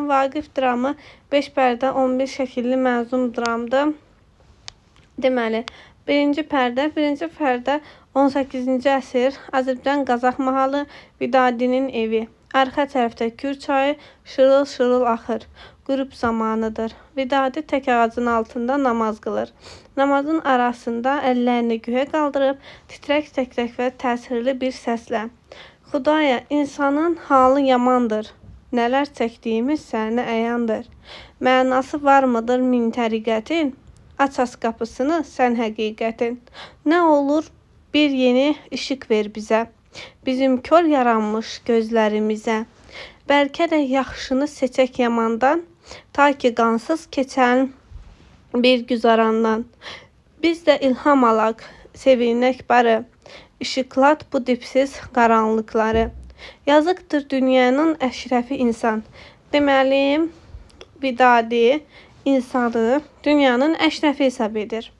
Əlvan Vaqif dramı 5 pərdə 11 şəkilli mənzum dramdır. Deməli, birinci pərdə 18-ci əsr Azərbaycan Qazax mahalı Vidadinin evi. Arxa tərəfdə Kür çayı şırıl-şırıl axır. Qürub zamanıdır. Vidadi tək ağacın altında namaz qılır. Namazın arasında əllərini göyə qaldırıb, titrək-titrək və təsirli bir səslə: Xudaya, insanın halı yamandır. Nələr çəkdiyimiz sənə əyandır. Mənası var mıdır min təriqətin? Aç qapısını sən həqiqətin. Nə olur bir yeni işıq ver bizə. Bizim kör yaranmış gözlərimizə. Bəlkə də yaxşını seçək yamandan, ta ki qansız keçən bir güzarandan. Biz də ilham alaq, sevinək barı. İşıqlat bu dipsiz qaranlıqları. Yazıqdır dünyanın əşrəfi insan. Deməli, Vidadi insanı dünyanın əşrəfi hesab edir.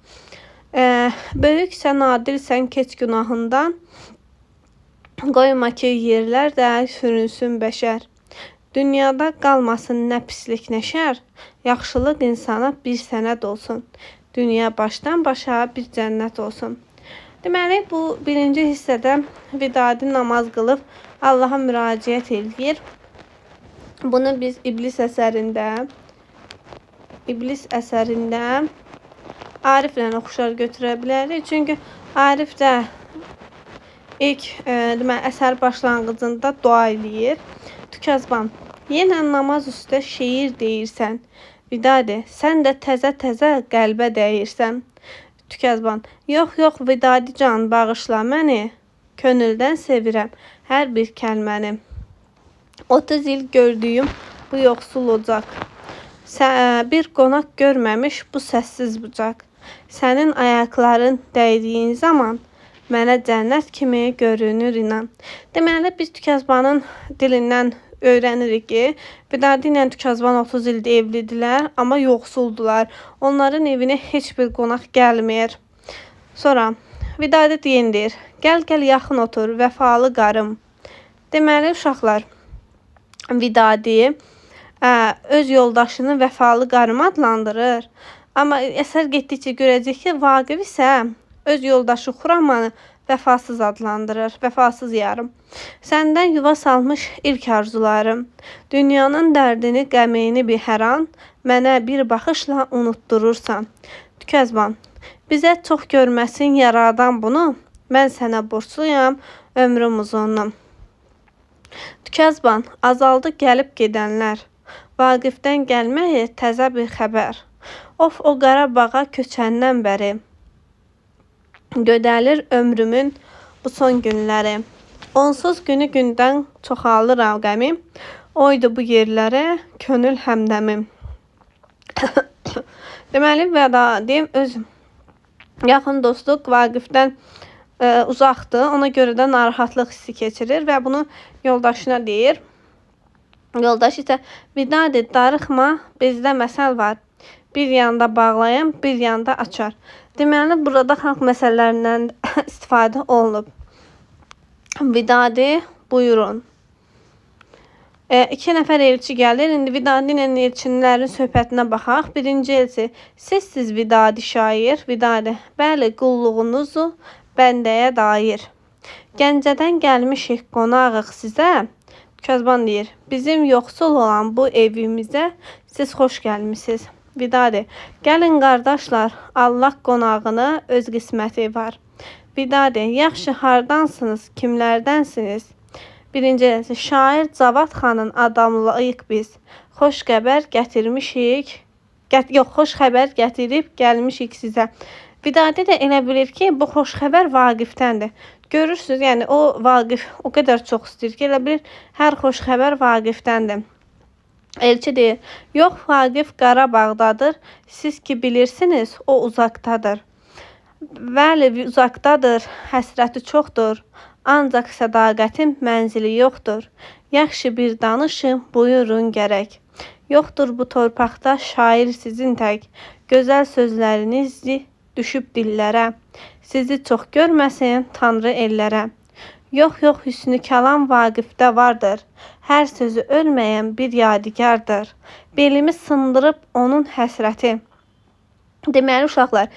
Böyüksə, nadirsən, keç günahından. Qoyma ki, yerlər də sürünsün bəşər. Dünyada qalmasın nə pislik, nə şər. Yaxşılıq insana bir sənəd olsun. Dünya başdan başa bir cənnət olsun. Deməli, bu birinci hissədə Vidadi namaz qılıb Allaha müraciət edir. Bunu biz İblis əsərində Ariflə oxşar götürə bilərik. Çünki Arif də ilk əsər başlanğıcında dua eləyir. Tükəzban, yenə namaz üstə şeir deyirsən. Vidadi, sən də təzə-təzə qəlbə dəyirsən. Tükəzban, yox, Vidadi can, bağışla məni. Könüldən sevirəm hər bir kəlməni. 30 il gördüyüm bu yoxsul ocaq. Bir qonaq görməmiş bu səssiz bucaq. Sənin ayaqların dəydiyin zaman mənə cənnət kimi görünür inan. Deməli, biz Tükəzbanın dilindən öyrənirik ki, Vidadi ilə Tükəzban 30 ildir evlidirlər, amma yoxsuldular. Onların evinə heç bir qonaq gəlmir. Sonra Vidadi deyir, gəl yaxın otur, vəfalı qarım. Deməli, uşaqlar, Vidadi öz yoldaşını vəfalı qarım adlandırır. Amma əsər getdikcə görəcək ki, Vaqif isə öz yoldaşı Xuramanı vəfasız adlandırır, vəfasız yarım. Səndən yuva salmış ilk arzularım. Dünyanın dərdini, qəmeyini bir hər an mənə bir baxışla unutdurursan. Tükəzban, bizə çox görməsin yaradan bunu. Mən sənə borçluyam ömrüm uzunum. Tükəzban, azaldı gəlib gedənlər. Vaqifdən gəlməyi təzə bir xəbər. Of, o Qarabağa köçəndən bəri. Gödəlir ömrümün bu son günləri. Onsuz günü gündən çoxalır qəmim. Oydu bu yerlərə könül həmdəmim. Deməli, Vidadi öz yaxın dostluq Vaqifdən uzaqdır. Ona görə də narahatlıq hissi keçirir və bunu yoldaşına deyir. Yoldaş isə, Vidadi, darıxma, bizdə məsəl var. Bir yanda bağlayan, bir yanda açar. Deməli, burada xalq məsələlərindən istifadə olunub. Vidadi, buyurun. 2 nəfər elçi gəlir. İndi Vidadi ilə elçilərin söhbətinə baxaq. Birinci elçi, sizsiz Vidadi şair. Vidadi, bəli, qulluğunuzu bəndəyə dair. Gəncədən gəlmişik, qonağıq sizə. Tükəzban deyir, bizim yoxsul olan bu evimizə siz xoş gəlmişsiniz. Vidadi, gəlin qardaşlar, Allah qonağına öz qisməti var. Vidadi, yaxşı hardansınız, kimlərdənsiniz? Birinci elçi, şair Cavad xanın adamlayıq biz. Xoş xəbər gətirib gəlmişik sizə. Vidadi də elə bilir ki, bu xoş xəbər Vaqifdəndir. Görürsünüz, yəni o Vaqif o qədər çox istəyir ki, elə bilir hər xoş xəbər Vaqifdəndir. Elçi deyir, yox, Vaqif Qarabağdadır. Siz ki bilirsiniz, o uzaqdadır. Bəli, uzaqdadır, həsrəti çoxdur. Ancaq sədaqətin mənzili yoxdur. Yaxşı bir danışın, buyurun gərək. Yoxdur bu torpaqda şair sizin tək. Gözəl sözləriniz düşüb dillərə. Sizi çox görməsin Tanrı ellərə. Yox, yox, hüsnü kəlam Vaqifdə vardır. Hər sözü ölməyən bir yadigardır. Belimi sındırıb onun həsrəti. Deməli uşaqlar,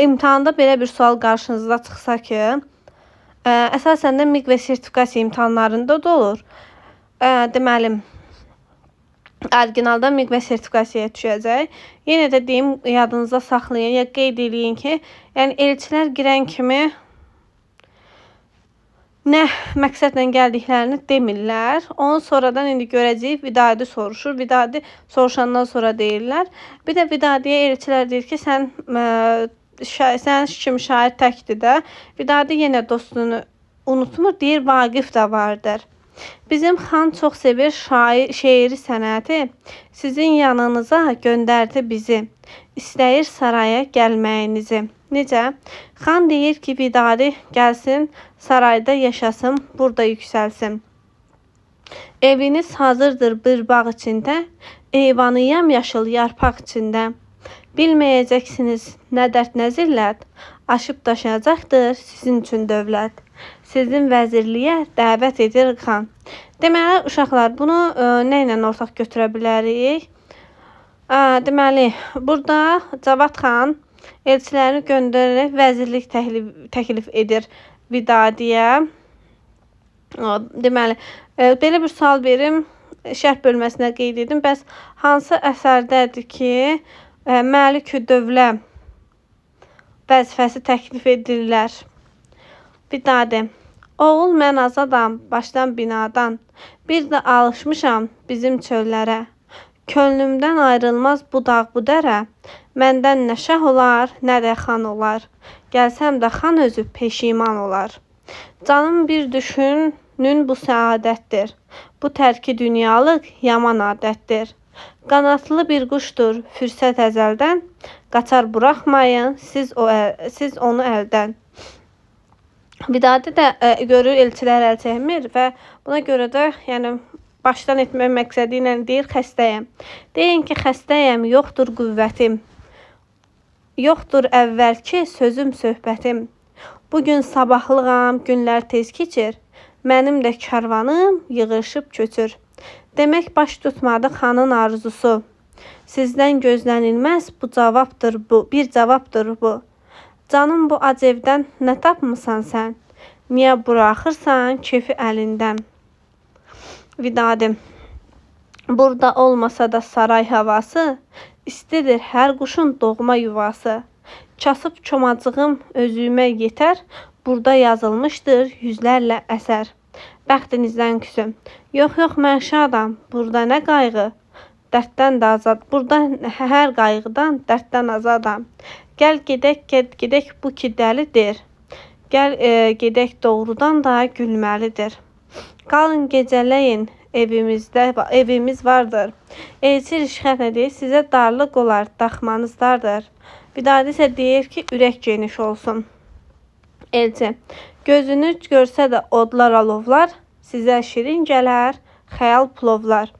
imtahanda belə bir sual qarşınıza çıxsa ki, əsasən də MİQ və sertifikasiya imtahanlarında da olur. Deməli, orijinalda MİQ və sertifikasiyaya düşəcək. Yenə də deyim, yadınızda saxlayın, ya qeyd eləyin ki, yəni elçilər girən kimi nə məqsədlə gəldiklərini demirlər. Onu sonradan indi görəcəyik. Vidadi soruşur. Vidadi soruşandan sonra deyirlər. Bir də Vidadiyə elçilər deyir ki, sən kimi şair təkdir də. Vidadi yenə dostunu unutmur. Deyir, Vaqif də vardır. Bizim xan çox sevir şeiri sənəti. Sizin yanınıza göndərdi bizi. İstəyir saraya gəlməyinizi. Necə? Xan deyir ki, Vidadi gəlsin, sarayda yaşasın, burada yüksəlsin. Eviniz hazırdır bir bağ içində, eyvanı yamyaşıl yarpaq içində. Bilməyəcəksiniz nə dərd nə zillət, aşıb daşıyacaqdır sizin üçün dövlət. Sizin vəzirliyə dəvət edir xan. Deməli, uşaqlar, bunu nə ilə ortaq götürə bilərik? Deməli, burada Cavad xan elçilərini göndərərək vəzirlik təklif edir Vidadiyə. Deməli, belə bir sual verim, şərh bölməsinə qeyd edim. Bəs hansı əsərdədir ki, Məlikü dövlə vəzifəsi təklif edirlər? Vidadi: oğul mən azadam, başdan binadan, bir də alışmışam bizim çöllərə. Könlümdən ayrılmaz bu dağ bu dərə, məndən nə şah olar, nə də xan olar. Gəlsəm də xan özü peşiman olar. Canım bir düşünün bu səadətdir, bu tərki dünyalıq yaman adətdir. Qanatlı bir quşdur fürsət əzəldən, qaçar buraxmayın siz onu əldən. Vidadi də görür elçilər əl çəkmir və buna görə də yəni başdan etmək məqsədi ilə deyir, xəstəyəm. Deyin ki, xəstəyəm, yoxdur qüvvətim. Yoxdur əvvəlki sözüm, söhbətim. Bugün sabahlığam, günlər tez keçir. Mənim də karvanım yığışıb köçür. Demək baş tutmadı xanın arzusu. Sizdən gözlənilməz bu cavabdır bu, bir cavabdır bu. Canım bu acevdən nə tapmısan sən? Niyə buraxırsan kefi əlindən? Vidadi: burada olmasa da saray havası, istidir hər quşun doğma yuvası. Kasıb çomacığım özümə yetər, burada yazılmışdır yüzlərlə əsər. Bəxtinizdən küsüm. Yox, yox, mən şadam, burada nə qayğı? Dərddən də azad, burada hər qayğıdan dərddən azadam. Gəl gedək bu ki dəlidir. Gəl gedək doğrudan da gülməlidir. Qalın gecələyin evimiz vardır. Elçi Rişxət deyir, sizə darlıq olar, daxmanız dardır. Vidadi isə deyir ki, ürək geniş olsun. Elçi: gözünü görsə də odlar alovlar, sizə şirin gələr, xəyal plovlar.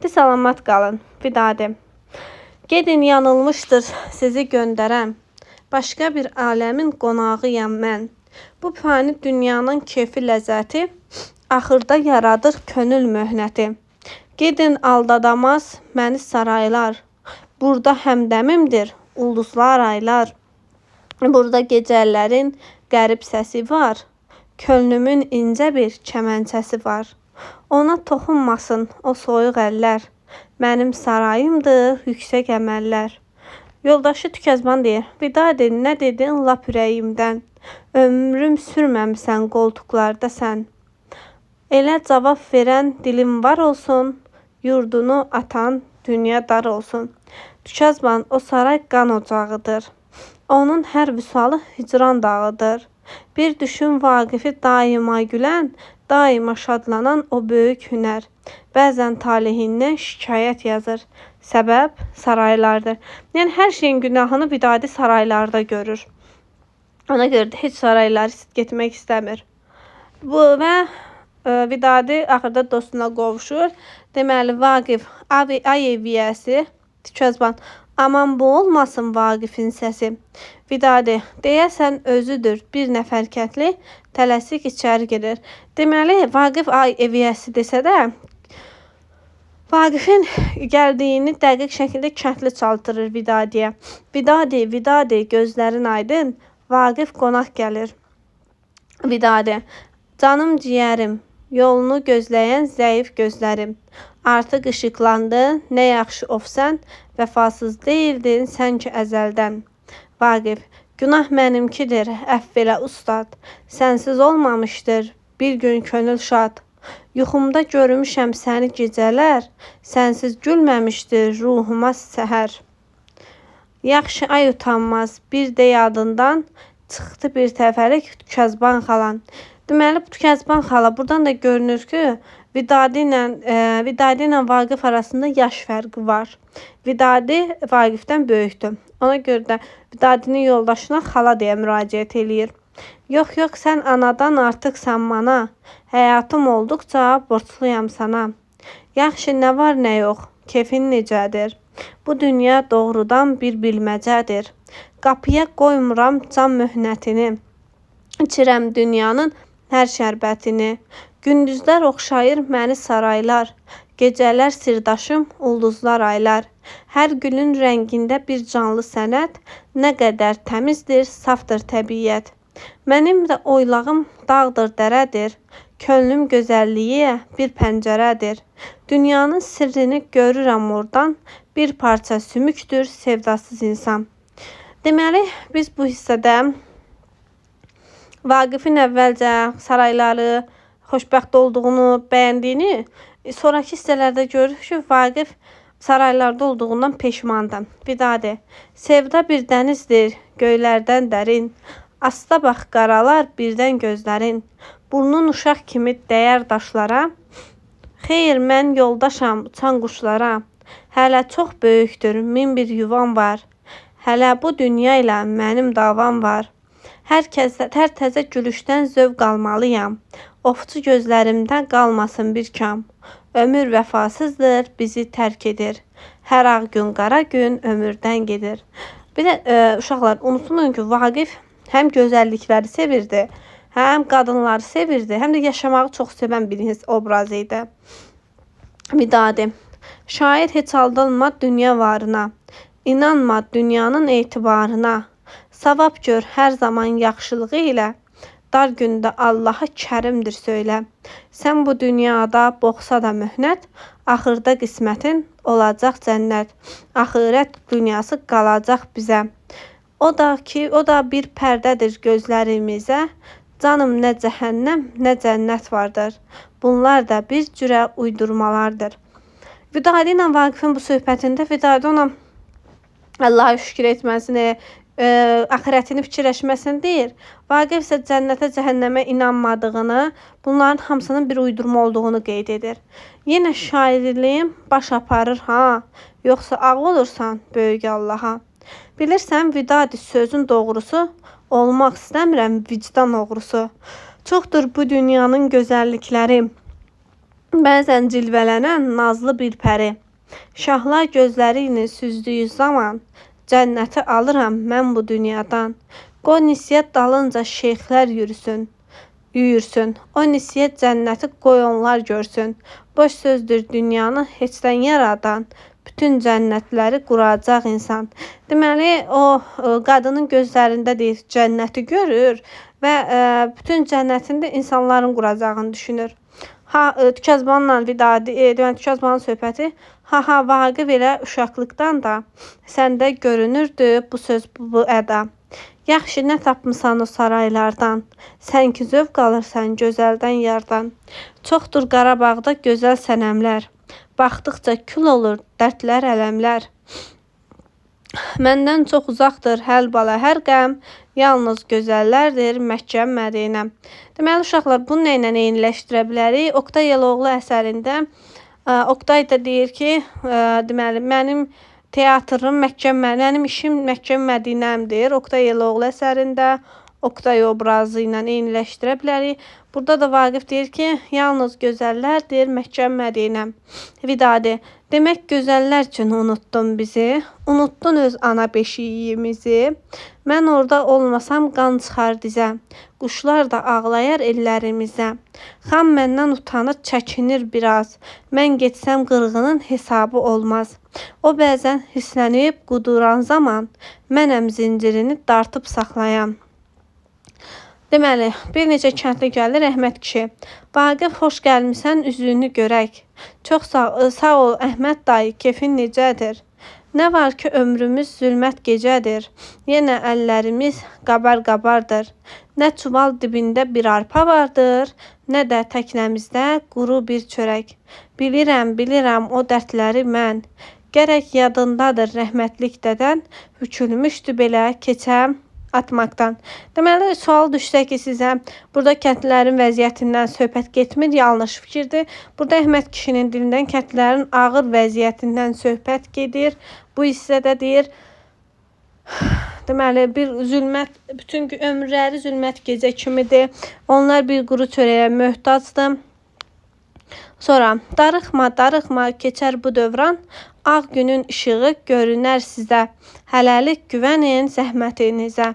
De salamat qalın. Vidadi: gedin, yanılmışdır sizi göndərəm. Başqa bir aləmin qonağıyam mən. Bu fani dünyanın kefi ləzzəti, axırda yaradır könül möhnəti. Gedin, aldadamaz məni saraylar. Burada həmdəmimdir ulduzlar aylar. Burada gecələrin qərib səsi var. Könlümün incə bir kəmənçəsi var. Ona toxunmasın o soyuq əllər. Mənim sarayımdır yüksək əməllər. Yoldaşı Tükyazban deyir, Vidadi, nə dedin lap ürəyimdən? Ömrüm sürməmsən qoltuqlarda sən. Elə cavab verən dilim var olsun, yurdunu atan dünya dar olsun. Tükyazban, o saray qan ocağıdır. Onun hər vüsalı hicran dağıdır. Bir düşün Vaqifi daima gülən, daima şadlanan o böyük hünər. Bəzən talehindən şikayət yazır. Səbəb saraylardır. Yəni hər şeyin günahını Vidadi saraylarda görür. Ona görə də heç sarayları getmək istəmir. Bu və Vidadi axırda dostuna qovuşur. Deməli, Vaqif ay eviyəsi, Tükyazban Aman bu olmasın Vaqifin səsi. Vidadi, deyəsən özüdür bir nəfər kətli, tələsik içəri girir. Deməli, Vaqif ay eviyəsi desə də, Vaqifin gəldiyini dəqiq şəkildə kəndli çaldırır Vidadiyə. Vidadi, Vidadi, gözlərin aydın, Vaqif qonaq gəlir. Vidadi, canım ciyərim, yolunu gözləyən zəif gözlərim. Artıq işıqlandı, nə yaxşı ofsən, vəfasız deyildin sən ki əzəldən. Vaqif, günah mənimkidir, əfv elə ustad, sənsiz olmamışdır bir gün könül şad. Yuxumda görmüşəm səni gecələr, sənsiz gülməmişdir ruhuma səhər. Yaxşı ay utanmaz, bir də yadından çıxdı bir təfərik Tükyazban xalan. Deməli, bu Tükyazban xala buradan da görünür ki, Vidadi ilə Vaqif arasında yaş fərqi var. Vidadi Vaqifdən böyükdür. Ona görə də Vidadinin yoldaşına xala deyə müraciət eləyir. Yox, yox, sən anadan artıqsan mana, həyatım olduqca borçluyam sana. Yaxşı, nə var, nə yox, kefin necədir? Bu dünya doğrudan bir bilməcədir. Qapıya qoymuram can möhnətini, içirəm dünyanın hər şərbətini. Gündüzlər oxşayır məni saraylar, gecələr sirdaşım, ulduzlar aylar. Hər gülün rəngində bir canlı sənət, nə qədər təmizdir, safdır təbiət. Mənim də oylağım dağdır, dərədir, könlüm gözəlliyi bir pəncərədir. Dünyanın sirrini görürəm oradan, bir parça sümükdür sevdasız insan. Deməli, biz bu hissədə Vaqifin əvvəlcə sarayları, xoşbəxt olduğunu, bəyəndiyini, sonraki hissələrdə görürük ki, Vaqif saraylarda olduğundan peşmandır. Vidadi, sevda bir dənizdir, göylərdən dərin. Asta bax qaralar birdən gözlərin, burnun uşaq kimi dəyər daşlara. Xeyr, mən yoldaşam uçan quşlara, hələ çox böyükdür, min bir yuvam var. Hələ bu dünya ilə mənim davam var. Hər təzə gülüşdən zövq almalıyam. Ofçu gözlərimdən qalmasın bir kam. Ömür vəfasızdır, bizi tərk edir. Hər ağ gün, qara gün ömürdən gedir. Bir də uşaqlar, unutmayın ki, Vaqif həm gözəllikləri sevirdi, həm qadınları sevirdi, həm də yaşamağı çox sevən bir obraz idi. Vidadi, şair heç aldanma dünya varına, inanma dünyanın etibarına. Savab gör hər zaman yaxşılığı ilə, dar gündə Allaha kərimdir söylə. Sən bu dünyada boxsa da möhnət, axırda qismətin olacaq cənnət. Axirət dünyası qalacaq bizə. O da bir pərdədir gözlərimizə, canım nə cəhənnəm, nə cənnət vardır. Bunlar da bir cürə uydurmalardır. Vidadi ilə Vaqifin bu söhbətində Vidadi ona Allaha şükür etməsini, axirətini fikirləşməsini deyir. Vaqif isə cənnətə, cəhənnəmə inanmadığını, bunların hamısının bir uydurma olduğunu qeyd edir. Yenə şairliyim baş aparır ha, yoxsa ağ olursan böyük Allaha. Bilirsən, Vidadi, sözün doğrusu, olmaq istəmirəm vicdan oğrusu. Çoxdur bu dünyanın gözəllikləri, bəzən cilvələnən nazlı bir pəri. Şahlar gözləri ilə süzdüyü zaman, cənnəti alıram mən bu dünyadan. Qoy nisiyyət dalınca şeyxlər yüyürsün. O nisiyyət cənnəti qoy onlar görsün. Boş sözdür dünyanı heçdən yaradan, bütün cənnətləri quracaq insan. Deməli, o qadının gözlərində deyir, cənnəti görür və bütün cənnətində insanların quracağını düşünür. Tükyazbanla Vidadi, Tükyazbanın söhbəti, Vaqif elə uşaqlıqdan da səndə görünürdü bu söz, bu əda. Yaxşı, nə tapmısan o saraylardan, sən ki zövq alırsan gözəldən yardan. Çoxdur Qarabağda gözəl sənəmlər, baxdıqca kül olur dərdlər, ələmlər. Məndən çox uzaqdır hər bala, hər qəm, yalnız gözəllərdir Məkkə, Mədinə. Deməli, uşaqlar, bunu nə ilə eyniləşdirə bilərik? Oqtay Eloğlu əsərində Oqtay da deyir ki, deməli, mənim teatrım mənim işim Məkkə, Mədinəmdir. Oqtay Eloğlu əsərində Oqtay obrazı ilə eyniləşdirə bilərik. Burada da Vaqif deyir ki, yalnız gözəllərdir Məkkə, Mədinə. Vidadi, Demək gözəllər üçün unuttun bizi, unuttun öz ana beşiyimizi. Mən orada olmasam qan çıxar dizə, quşlar da ağlayar ellərimizə. Xan məndən utanır, çəkinir biraz. Mən getsəm qırğının hesabı olmaz. O bəzən hisslənib quduran zaman, mənəm zincirini dartıb saxlayan. Deməli, bir neçə kəndli gəlir Əhməd kişi. Vaqif, xoş gəlmisən, üzünü görək. Çox sağ ol Əhməd dayı, kefin necədir? Nə var ki, ömrümüz zülmət gecədir. Yenə əllərimiz qabar-qabardır. Nə çuval dibində bir arpa vardır, nə də təknəmizdə quru bir çörək. Bilirəm o dərdləri mən. Gərək yadındadır rəhmətlik dədən, hükülmüşdü belə keçəm atmaqdan. Deməli, sual düşsə ki, sizə burada kəndlilərin vəziyyətindən söhbət getmir, yanlış fikirdir. Burada Əhməd kişinin dilindən kəndlilərin ağır vəziyyətindən söhbət gedir. Bu hissədə deyir, deməli, bir zülmət, bütün ömürləri zülmət gecə kimidir. Onlar bir quru çörəyə möhtacdır. Sonra, darıxma, keçər bu dövran, ağ günün işığı görünər sizə. Hələlik güvənin zəhmətinizə.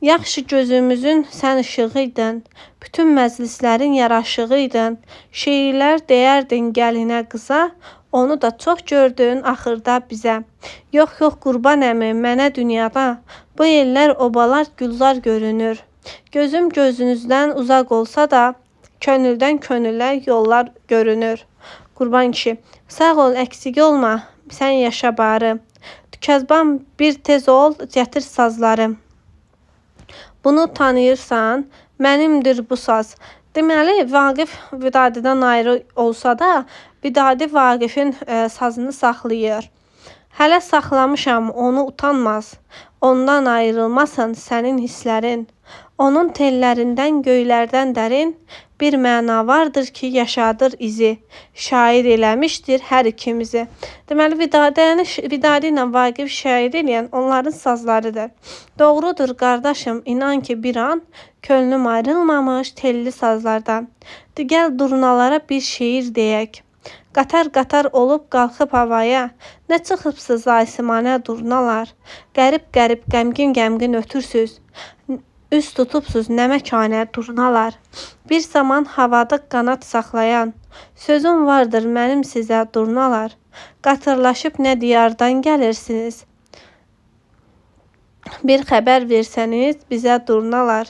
Yaxşı gözümüzün sən ışığıydın, bütün məclislərin yaraşığıydın. Şeirlər deyərdin gəlinə qıza, onu da çox gördün axırda bizə. Yox, qurban əmi, mənə dünyada, bu ellər obalar gülzar görünür. Gözüm gözünüzdən uzaq olsa da, könüldən könülə yollar görünür. Qurban kişi, sağ ol, əksik olma, sən yaşa barı. Tükəzban bir tez ol, gətir sazları. Bunu tanıyırsan, mənimdir bu saz. Deməli, Vaqif Vidadidən ayrı olsa da, Vidadi Vaqifin sazını saxlayır. Hələ saxlamışam, onu utanmaz. Ondan ayrılmasın sənin hisslərin. Onun tellərindən göylərdən dərin bir məna vardır ki, yaşadır izi. Şair eləmişdir hər ikimizi. Deməli, Vidadi ilə Vaqif şair eləyən onların sazlarıdır. Doğrudur qardaşım, inan ki bir an könlüm ayrılmamış telli sazlardan. Gəl durnalara bir şeir deyək. Qatar olub qalxıb havaya, nə çıxıbsız aysimana durnalar. Qərib, qəmgin ötürsüz. Üst tutubsuz nə məkanə durnalar. Bir zaman havada qanat saxlayan, sözüm vardır mənim sizə durnalar. Qatırlaşıb nə diyardan gəlirsiniz. Bir xəbər versəniz bizə durnalar.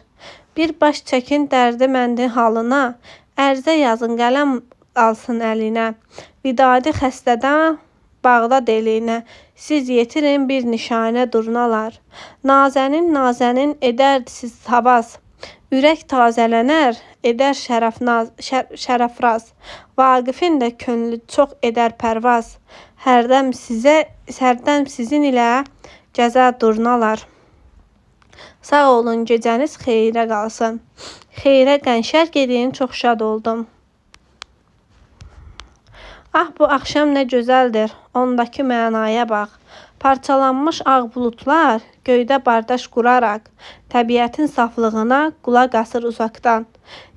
Bir baş çəkin dərdi məndi halına, ərzə yazın qələm alsın əlinə. Vidadi xəstədən Bağdad elinə, siz yetirin bir nişanə durnalar. Nazənin edərdi siz havaz, ürək tazələnər, edər şərəfraz. Vaqifin də könlü çox edər pərvaz, hərdəm sizin ilə gəzə durnalar. Sağ olun, gecəniz xeyrə qalsın. Xeyrə qənşər gedin, çox şad oldum. Ah, bu axşam nə gözəldir, ondakı mənaya bax. Parçalanmış ağ bulutlar göydə bardaş quraraq, təbiətin saflığına qulaq asır uzaqdan.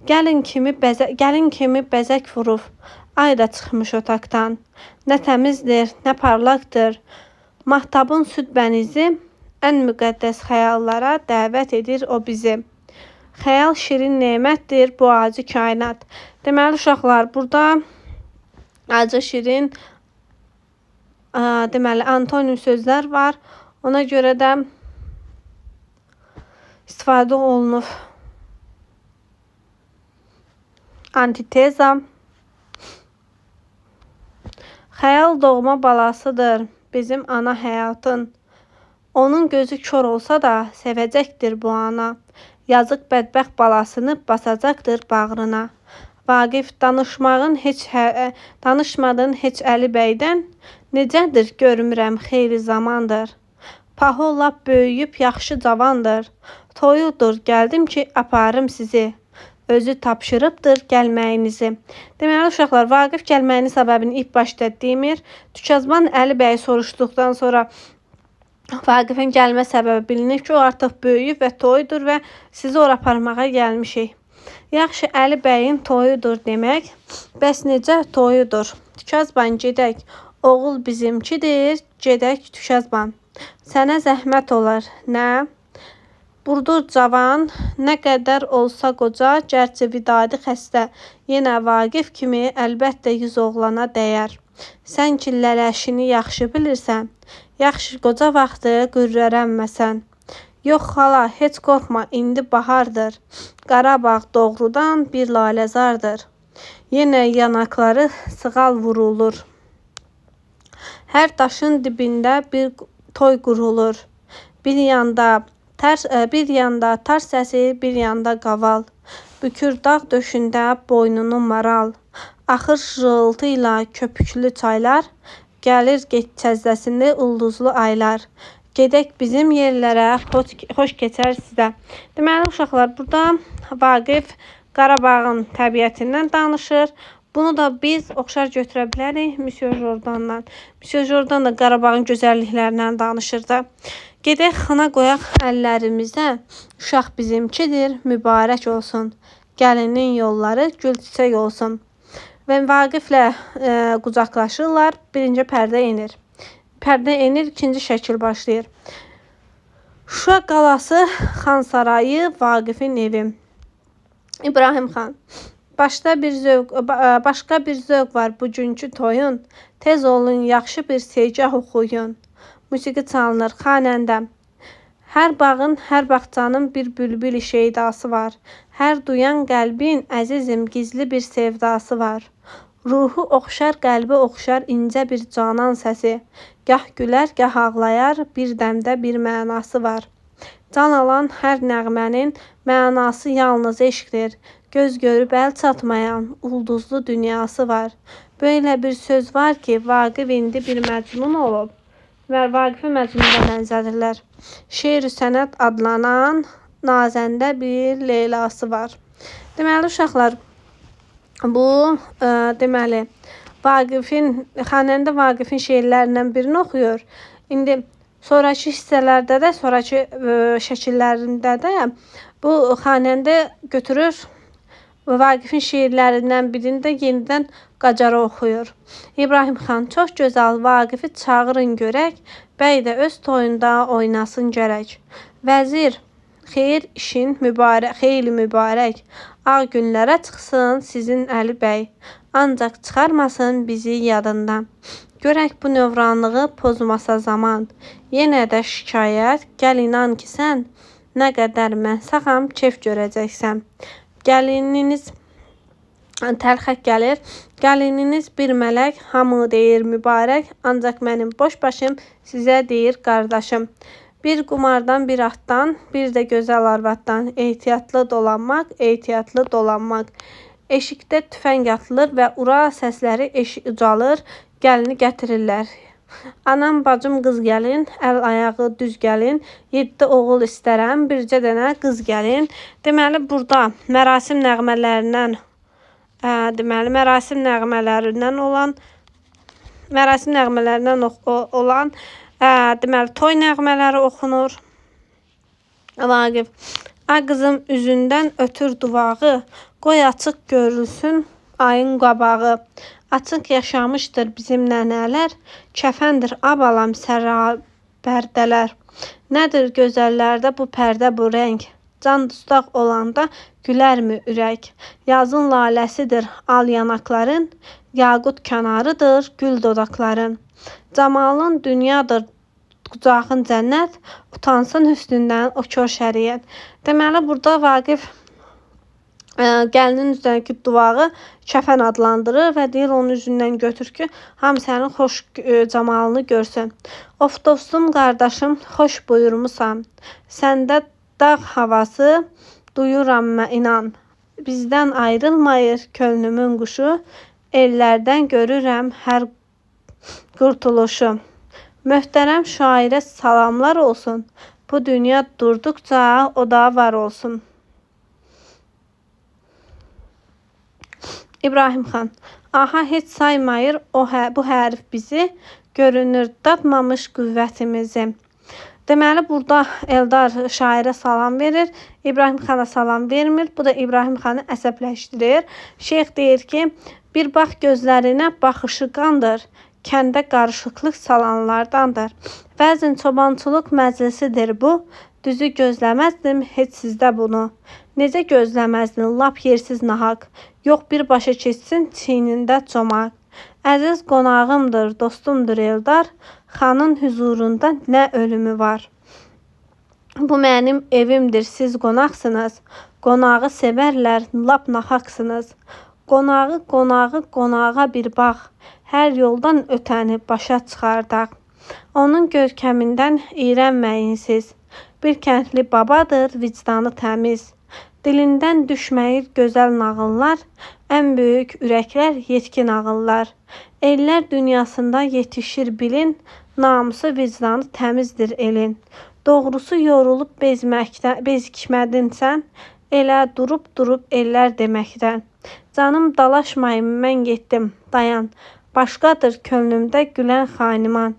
Gəlin kimi bəzək vurub, ay da çıxmış otaqdan. Nə təmizdir, nə parlaqdır. Mahtabın süd bənizi ən müqəddəs xəyallara dəvət edir o bizi. Xəyal şirin nemətdir bu acı kainat. Deməli uşaqlar, burada acı şirin deməli antonim sözlər var. Ona görə də istifadə olunub. Antiteza. Xəyal doğma balasıdır bizim ana həyatın. Onun gözü kör olsa da sevəcəkdir bu ana. Yazıq bədbəxt balasını basacaqdır bağrına. Vaqif, danışmadın heç Əli bəydən, necədir görmürəm xeyli zamandır. Paho lap böyüyüb yaxşı cavandır. Toyudur gəldim ki aparım sizi. Özü tapşırıbdır gəlməyinizi. Deməli uşaqlar, Vaqif gəlməyinin səbəbini ilk başda demir. Tükəzban Əli bəyi soruşduqdan sonra Vaqifin gəlmə səbəbi bilinir ki, o artıq böyüyüb və toyudur və sizi ora aparmağa gəlmişik. Yaxşı, Əli bəyin toyudur demək. Bəs necə toyudur? Tükəzban gedək. Oğul bizimkidir, gedək Tükəzban. Sənə zəhmət olar, nə? Burdur cavan, nə qədər olsa qoca, gərçi vidadi xəstə, yenə Vaqif kimi əlbəttə 100 oğlana dəyər. Sən ki lələşini yaxşı bilirsən, yaxşı qoca vaxtı qürrələnməsən. Yox xala, heç qorxma, indi bahardır. Qarabağ doğrudan bir laləzardır. Yenə yanaqları sığal vurulur. Hər daşın dibində bir toy qurulur. Bir yanda tar səsi, bir yanda qaval. Bükür dağ döşündə boynunu maral. Axır şırıltı ilə köpüklü çaylar. Gəlir keçəzdəsində ulduzlu aylar. Gedək bizim yerlərə, xoş keçər sizə. Deməli uşaqlar, burada Vaqif Qarabağın təbiətindən danışır. Bunu da biz oxşar götürə bilərik Monsieur Jordandan. Monsieur Jordan da Qarabağın gözəlliklərindən danışır da. Gedək xına qoyaq əllərimizə, uşaq bizimkidir, mübarək olsun. Gəlinin yolları gül çiçək olsun. Və Vaqiflə qucaqlaşırlar, birinci pərdə enir. Pərdə enir, ikinci şəkil başlayır. Şuşa qalası, Xan sarayı, Vaqifin evi. İbrahim xan. Başqa bir zövq var bugünkü toyun. Tez olun, yaxşı bir segah oxuyun. Musiqi çalınır, xanəndə. Hər bağın, hər bağçanın bir bülbül şeydası var. Hər duyan qəlbin, əzizim, gizli bir sevdası var. Ruhu oxşar, qəlbi oxşar incə bir canan səsi. Gah gülər, gah ağlayar, bir dəmdə bir mənası var. Can alan hər nəğmənin mənası yalnız eşqdir. Göz görüb əl çatmayan ulduzlu dünyası var. Böyle bir söz var ki, Vaqif indi bir məcnun olub. Və Vaqifi məcnuna bənzədirlər. Şeir-i sənət adlanan nazəndə bir leylası var. Deməli uşaqlar, bu deməli xanəndə Vaqifin şeirlərindən birini oxuyur. İndi sonrakı hissələrdə də, sonrakı şəkillərində də bu xanəndə götürür Vaqifin şeirlərindən birində yenidən Qacara oxuyur. İbrahim xan, çox gözəl, Vaqifi çağırın görək, bəy də öz toyunda oynasın gərək. Vəzir, xeyir işin xeyli mübarək, ağ günlərə çıxsın sizin Əli bəy, ancaq çıxarmasın bizi yadından. Görək bu növranlığı pozmasa zaman, yenə də şikayət, gəl inan ki sən, nə qədər mən sağam, kef görəcəksən. Gəlininiz təlxək gəlir, gəlininiz bir mələk, hamı deyir mübarək, ancaq mənim boş başım sizə deyir qardaşım. Bir qumardan, bir atdan, bir də gözəl arvaddan, ehtiyatlı dolanmaq, ehtiyatlı dolanmaq. Eşikdə tüfəng atılır və ura səsləri ucalır, gəlini gətirirlər. Anam, bacım, qız gəlin, əl ayağı düz gəlin, 7 oğul istərəm, bircə dənə qız gəlin. Deməli, burada mərasim nəğmələrindən olan deməli toy nəğmələri oxunur. Vaqif, a qızım üzündən ötür duvağı, qoy açıq görülsün ayın qabağı. Açıq yaşamışdır bizim nənələr, kəfəndir abalam sərabərdələr. Nədir gözəllərdə bu pərdə, bu rəng? Can dustaq olanda gülərmi ürək? Yazın laləsidir al yanaqların, yaqut kənarıdır gül dodaqların. Camalın dünyadır qucağın cənnət, utansın hüsnündən o kör şəriət. Deməli, burada Vaqif gəlinin üzərindəki duvağı kəfən adlandırır və deyir onun üzündən götür ki, hamı sənin xoş camalını görsün. Of dostum, qardaşım, xoş buyurmusan. Səndə dağ havası duyuram mən inan. Bizdən ayrılmayır könlümün quşu, ellərdən görürəm hər qurtuluşu. Möhtərəm şairə salamlar olsun. Bu dünya durduqca o da var olsun. İbrahim xan, aha heç saymayır bu hərif bizi, görünür dadmamış qüvvətimizi. Deməli, burada Eldar şairə salam verir, İbrahim xana salam vermir. Bu da İbrahim xanı əsəbləşdirir. Şeyx deyir ki, bir bax gözlərinə baxışı qandır, kəndə qarışıqlıq salanlardandır. Bəzən çobançılıq məclisidir bu, düzü gözləməzdim heç sizdə bunu. Necə gözləməzdin, lap yersiz nahaq, yox bir başa keçsin çiynində çomaq. Əziz qonağımdır, dostumdur Eldar, xanın huzurunda nə ölümü var. Bu mənim evimdir, siz qonaqsınız, qonağı sevərlər, lap naxaqsınız. Qonağa bir bax, hər yoldan ötəni başa çıxardaq. Onun görkəmindən iyrənməyin siz, bir kəndli babadır, vicdanı təmiz. Dilindən düşməyir gözəl nağıllar, ən böyük ürəklər yetkin ağıllar. Ellər dünyasında yetişir bilin, namusu vicdanı təmizdir elin. Doğrusu yorulub bezikmədin sən, elə durub ellər deməkdən. Canım dalaşmayın, mən getdim, dayan, başqadır könlümdə gülən xaniman.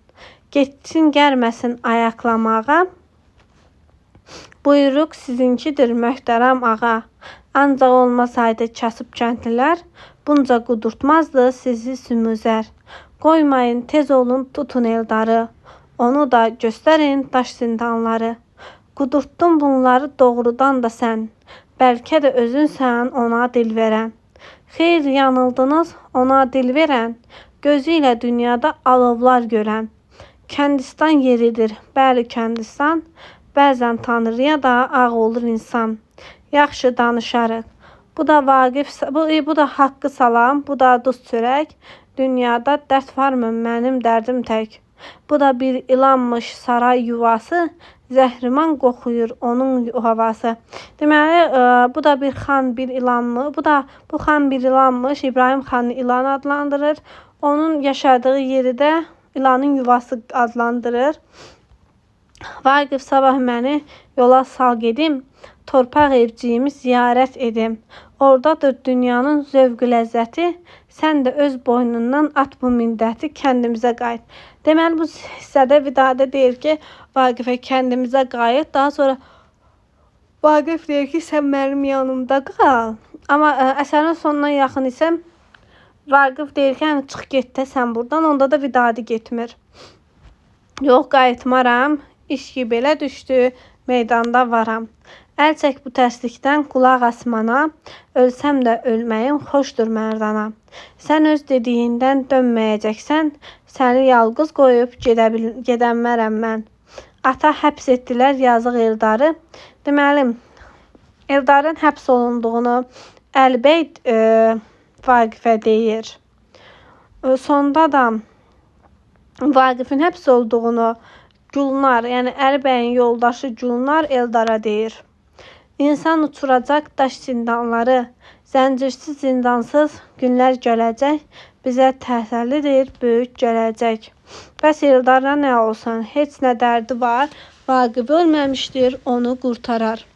Getsin gəlməsin ayaqlamağa, buyruq sizinkidir möhtərəm ağa. Ancaq olmasaydı kasıb kəndlilər, bunca qudurtmazdı sizi sümüzər. Qoymayın, tez olun, tutun Eldarı, onu da göstərin daş zindanları. Qudurtdun bunları doğrudan da sən, bəlkə də özünsən ona dil verən. Xeyr, yanıldınız ona dil verən, gözü ilə dünyada alovlar görən. Kəndistan yeridir, bəli Kəndistan, bəzən Tanrıya da ağ olur insan. Yaxşı danışarıq. Bu da Vaqif, bu da Haqqı salam, bu da duz çörək. Dünyada dərd varmı, mənim dərdim tək. Bu da bir ilanmış saray yuvası, zəhriman qoxuyur onun havası. Deməli, bu da bir xan, bir ilanmı? Bu xan bir ilanmış, İbrahim xanı ilan adlandırır. Onun yaşadığı yeri də ilanın yuvası adlandırır. Vaqif sabah məni yola sal gedim, torpaq evciyimi ziyarət edim. Oradadır dünyanın zövqü ləzzəti, sən də öz boynundan at bu mindəti, kəndimizə qayıt. Deməli, bu hissədə Vidadi deyir ki, Vaqifə kəndimizə qayıt. Daha sonra Vaqif deyir ki, sən mənim yanımda qal. Amma əsərin sonuna yaxın isə Vaqif deyir ki, çıx get də sən buradan. Onda da Vidadi getmir. Yox, qayıtmaram, iş ki belə düşdü, meydanda varam. Əl çək bu tərslikdən, qulaq asmana, ölsəm də ölməyim xoşdur mərdana. Sən öz dediyindən dönməyəcəksən, səni yalqız qoyub gedəmərəm mən. Ata həbs etdilər yazıq Eldarı. Deməli, Eldarın həbs olunduğunu Əlbəy Vaqifə deyir. Sonda da Vaqifin həbs olduğunu Gülnar, yəni Əlbəyin yoldaşı Gülnar Eldara deyir. İnsan uçuracaq daş zindanları, zəncirsiz zindansız günlər gələcək, bizə təsəllidir böyük gələcək. Bəs Eldara nə olsun, heç nə dərdi var, Vaqif ölməmişdir, onu qurtarar.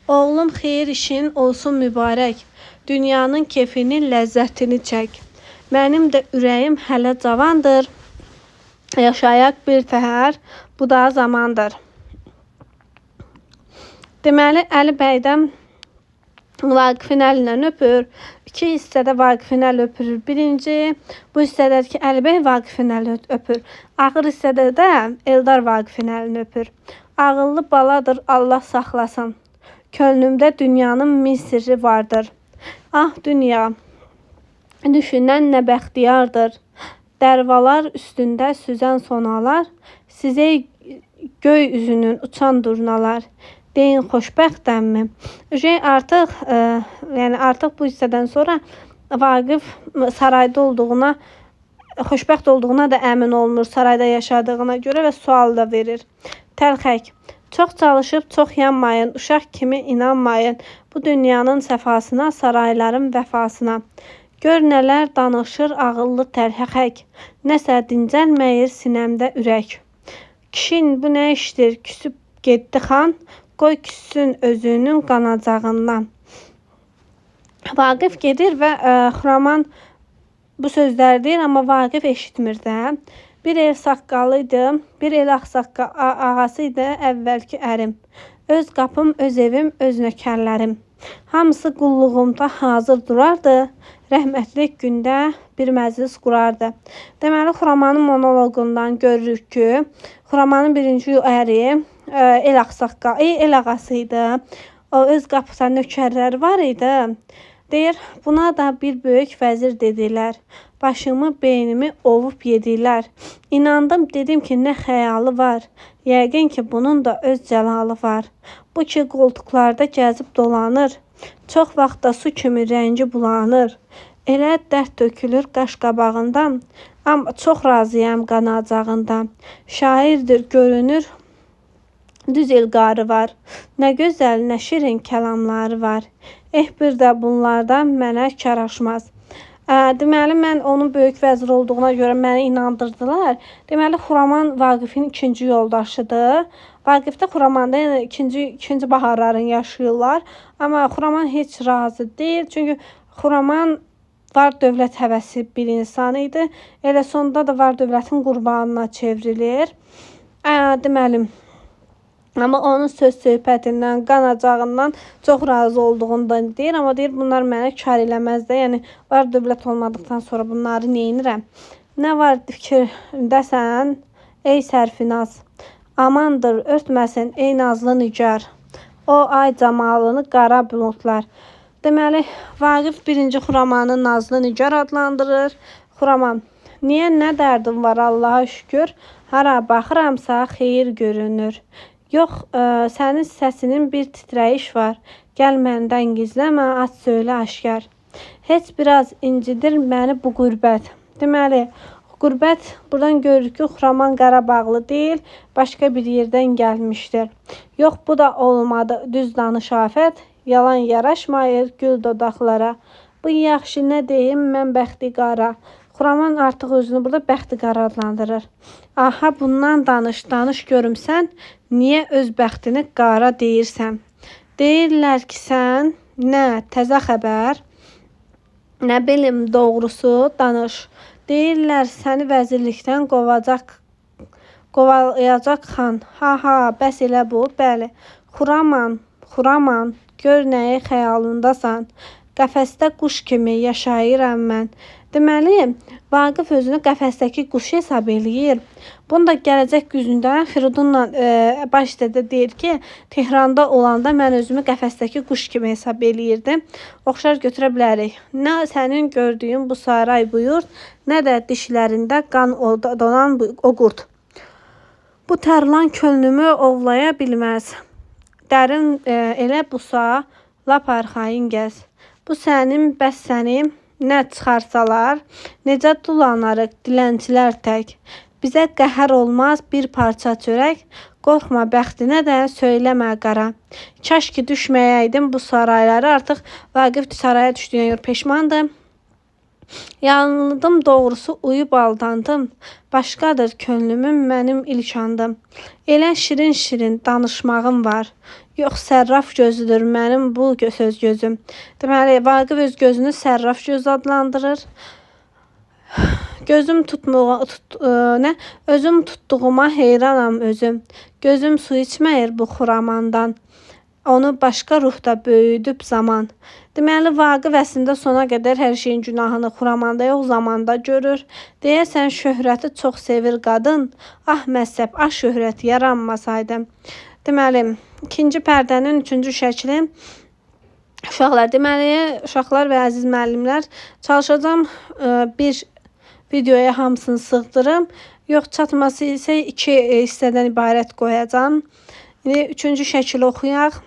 Oğlum xeyir işin olsun mübarək, dünyanın kefini, ləzzətini çək. Mənim də ürəyim hələ cavandır, yaşayaq bir təhər, bu da zamandır. Deməli, Əli bəydən Vaqifin əlindən öpür. İki hissədə Vaqifin əli öpürür. Birinci, bu hissədədir ki, Əli bəy Vaqifin əlini öpür. Ağır hissədə də Eldar Vaqifin əlini öpür. Ağıllı baladır, Allah saxlasın. Könlümdə dünyanın min sirri vardır. Ah dünya, düşünən nə bəxtiyardır. Dərvalar üstündə süzən sonalar, sizə göy üzünün uçan durnalar. Deyin xoşbəxtəmmi? Artıq, artıq bu hissədən sonra Vaqif sarayda olduğuna, xoşbəxt olduğuna da əmin olmur sarayda yaşadığına görə və sual da verir. Təlxək, çox çalışıb çox yanmayın, uşaq kimi inanmayın bu dünyanın səfasına, sarayların vəfasına. Gör nələr danışır ağıllı təlxək, nəsə dincəlməyir sinəmdə ürək. Kişin bu nə işdir, küsüb getdi xan, qoy küssün özünün qanacağından. Vaqif gedir və Xuraman bu sözləri deyir, amma Vaqif eşitmir də. Bir el saqqalıydı, bir el ağasıydı əvvəlki ərim. Öz qapım, öz evim, öz nökərlərim. Hamısı qulluğumda hazır durardı. Rəhmətlik gündə bir məclis qurardı. Deməli, Xuramanın monoloqundan görürük ki, Xuramanın birinci əri el ağasıydı. O öz qapıda nökərləri var idi. Deyir, buna da bir böyük vəzir dedilər. Başımı, beynimi ovub yedilər. İnandım, dedim ki, nə xəyalı var. Yəqin ki, bunun da öz cəlalı var. Bu ki, qoltuqlarda gəzib dolanır. Çox vaxtda su kimi rəngi bulanır. Elə dərd tökülür qaş qabağından. Amma çox razıyam qanacağından. Şairdir, görünür, düz ilqarı var. Nə gözəl, nə şirin kəlamları var. Bir də bunlardan mənə kar aşmaz. Deməli, mən onun böyük vəzir olduğuna görə məni inandırdılar. Deməli, Xuraman Vaqifin ikinci yoldaşıdır. Vaqif də Xuramanda yəni ikinci baharların yaşayırlar. Amma Xuraman heç razı deyil. Çünki Xuraman var dövlət həvəsi bir insan idi. Elə sonda da var dövlətin qurbanına çevrilir. Deməli, amma onun söz söhbətindən, qanacağından çox razı olduğundan deyir. Amma deyir, bunlar mənə kar eləməz də. Yəni, var dövlət olmadıqdan sonra bunları neyinirəm? Nə var fikirdəsən, ey sərfinaz? Amandır, örtməsin, ey nazlı nigar. O ay camalını qara bulutlar. Deməli, Vaqif birinci Xuramanı nazlı nigar adlandırır. Xuraman, niyə nə dərdim var Allaha şükür? Hara baxıramsa xeyir görünür. Yox, sənin səsinin bir titrəyiş var. Gəl məndən gizləmə, aç söylə aşkar. Heç biraz incidir məni bu qürbət. Deməli, qürbət buradan görürük ki, Xuraman Qarabağlı deyil, başqa bir yerdən gəlmişdir. Yox, bu da olmadı, düz danış afət, yalan yaraşmayır gül dodaqlara. Bu yaxşı nə deyim, mən bəxti qara. Xuraman artıq özünü burada bəxti qara adlandırır. Aha, bundan danış görüm sən, niyə öz bəxtini qara deyirsən? Deyirlər ki, sən nə təzə xəbər, nə bilim doğrusu danış. Deyirlər səni vəzirlikdən qovalayacaq xan. Ha, bəs elə bu, bəli. Xuraman, gör nəyi xəyalındasan. Qəfəsdə quş kimi yaşayıram mən. Deməli, Vaqif özünü qəfəsdəki quş hesab eləyir. Bunu da gələcək güzündə Firidunla baş dədə deyir ki, Tehranda olanda mən özümü qəfəsdəki quş kimi hesab eləyirdim. Oxşar götürə bilərik. Nə sənin gördüyün bu saray buyur, nə də dişlərində qan donan o qurd. Bu tərlan könlümü ovlaya bilməz. Dərin elə busa, lap arxayın gəz. Bu sənin, bəs sənin, nə çıxarsalar, necə dolanarıq dilənçilər tək. Bizə qəhər olmaz bir parça çörək, qorxma bəxtinə də söyləmə qara. Kaş ki düşməyəydim bu sarayları, artıq Vaqif saraya düşdüyünə görə peşmandır. Yanıldım doğrusu, uyub aldandım. Başqadır könlümün mənim ilk andım. Elə şirin danışmağım var. Yox, sərraf gözüdür mənim bu söz gözüm. Deməli, Vaqif öz gözünü sərraf göz adlandırır. Özüm tutduğuma heyranam özüm. Gözüm su içməyir bu Xuramandan. Onu başqa ruhda böyüdüb zaman. Deməli, Vaqif əslində sona qədər hər şeyin günahını Xuramanda yox, zamanda görür. Deyəsən, şöhrəti çox sevir qadın. Ah, məzəb, şöhrət yaranmasaydım. Deməli, ikinci pərdənin üçüncü şəkli. Uşaqlar, deməli, uşaqlar və əziz müəllimlər, çalışacağım bir videoya hamısını sığdırım. Yox, çatması isə 2 hissədən ibarət qoyacağım. Üçüncü şəkili oxuyaq.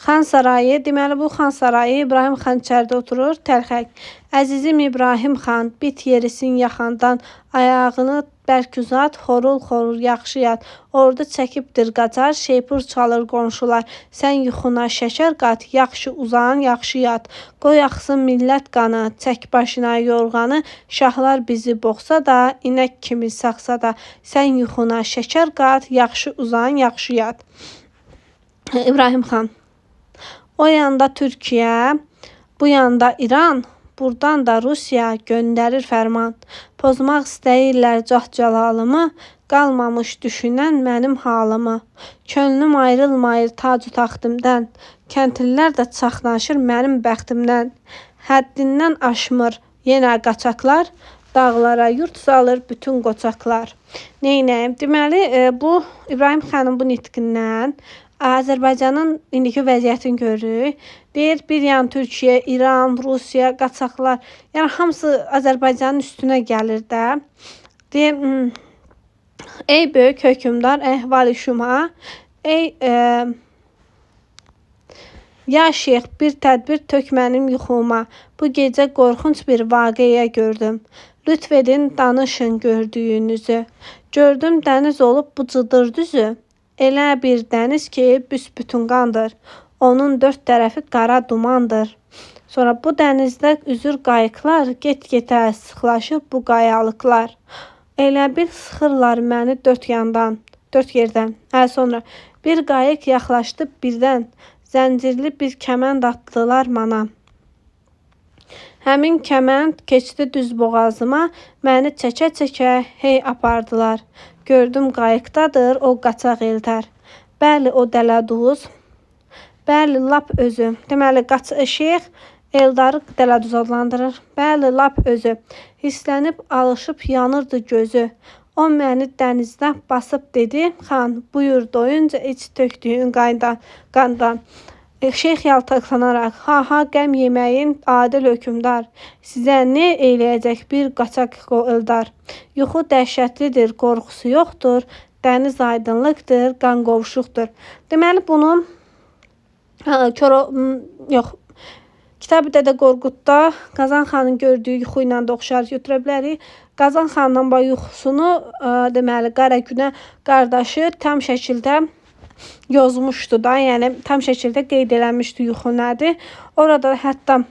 Xan sarayı, deməli bu xan sarayı, İbrahim xan içəridə oturur, təlxək. Əzizim İbrahim xan, bit yerisin yaxandan, ayağını bərk uzat, xorul yaxşı yat. Ordu çəkibdir qacar, şeypur çalır qonşular. Sən yuxuna şəkər qat, yaxşı uzan, yaxşı yat. Qoy axsın millət qanı, çək başına yorğanı. Şahlar bizi boğsa da, inək kimi saxsa da. Sən yuxuna şəkər qat, yaxşı uzan, yaxşı yat. İbrahim xan. O yanda Türkiyə, bu yanda İran, burdan da Rusiya göndərir fərman. Pozmaq istəyirlər cah-calalımı, qalmamış düşünən mənim halımı. Könlüm ayrılmayır tac-ı taxtımdan, kəndlilər də çaxnaşır mənim bəxtimdən. Həddindən aşmır yenə qaçaqlar, dağlara yurt salır bütün qoçaqlar. Neynəyim? Deməli, bu İbrahim xanın bu nitqindən Azərbaycanın indiki vəziyyətini görürük. Deyir, bir yan Türkiyə, İran, Rusiya, qaçaqlar, yəni hamısı Azərbaycanın üstünə gəlir də. Deyir, ey böyük hökümdar, əhval-i şuma, ey ya şeyx, bir tədbir tök mənim yuxuma. Bu gecə qorxunc bir vaqiyə gördüm. Lütf edin, danışın gördüyünüzü. Gördüm dəniz olub bu cıdır düzü. Elə bir dəniz ki, büsbütün qandır. Onun dörd tərəfi qara dumandır. Sonra bu dənizdə üzür qayıqlar, get-getə sıxlaşıb bu qayalıqlar. Elə bir sıxırlar məni dörd yandan, dörd yerdən. Sonra bir qayıq yaxlaşdı birdən, zəncirli bir kəmənd atdılar mana. Həmin kəmənd keçdi düz boğazıma, məni çəkə-çəkə hey apardılar. Gördüm qayıqdadır o qaçaq eltər. Bəli o dələduz, bəli lap özü. Deməli şeyx Eldarı dələduz adlandırır. Bəli lap özü. Hislənib alışıb yanırdı gözü. O məni dənizdə basıb dedi, xan buyur doyunca iç tökdüyün qandan. Şeyx yaltaqlanaraq, ha qəm yeməyin adil hökümdar, sizə nə eləyəcək bir qaçaq Eldar? Yuxu dəhşətlidir, qorxusu yoxdur, dəniz aydınlıqdır, qan qovuşuqdur. Deməli bunu Kitab-ı Dədə Qorqudda Qazan xanın gördüyü yuxu ilə də oxşar götürə bilərik. Qazan xanın yuxusunu deməli Qaragünə qardaşı tam şəkildə yozmuşdu da, yəni tam şəkildə qeyd eləmişdi yuxu nədir. Orada hətta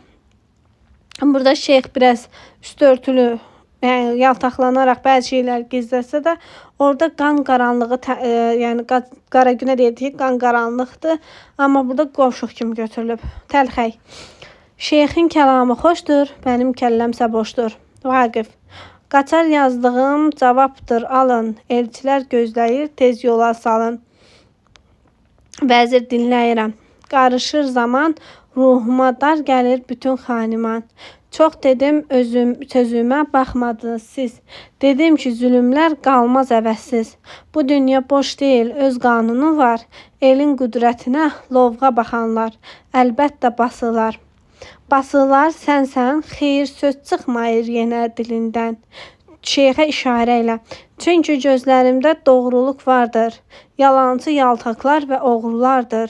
burada şeyx biraz üstü örtülü, yəni yaltaqlanaraq bəzi şeylər gizləsə də, orada qan qaranlığı, yəni Qaragünə deyildi ki, qan qaranlıqdır, amma burada qovşuq kimi götürülüb. Təlxək. Şeyxin kəlamı xoşdur, mənim kəlləmsə boşdur. Vaqif. Qaçar yazdığım cavabdır, alın. Elçilər gözləyir, tez yola salın. Vəzir dinləyirəm. Qarışır zaman, ruhuma dar gəlir bütün xaniman. Çox dedim, sözümə baxmadınız siz. Dedim ki, zülümlər qalmaz əvəzsiz. Bu dünya boş deyil, öz qanunu var. Elin qüdrətinə lovğa baxanlar. Əlbəttə basılar. Basılar sənsən, xeyir söz çıxmayır yenə dilindən. Şeyxə işarə ilə. Çünki gözlərimdə doğruluq vardır. Yalancı yaltaqlar və oğrulardır.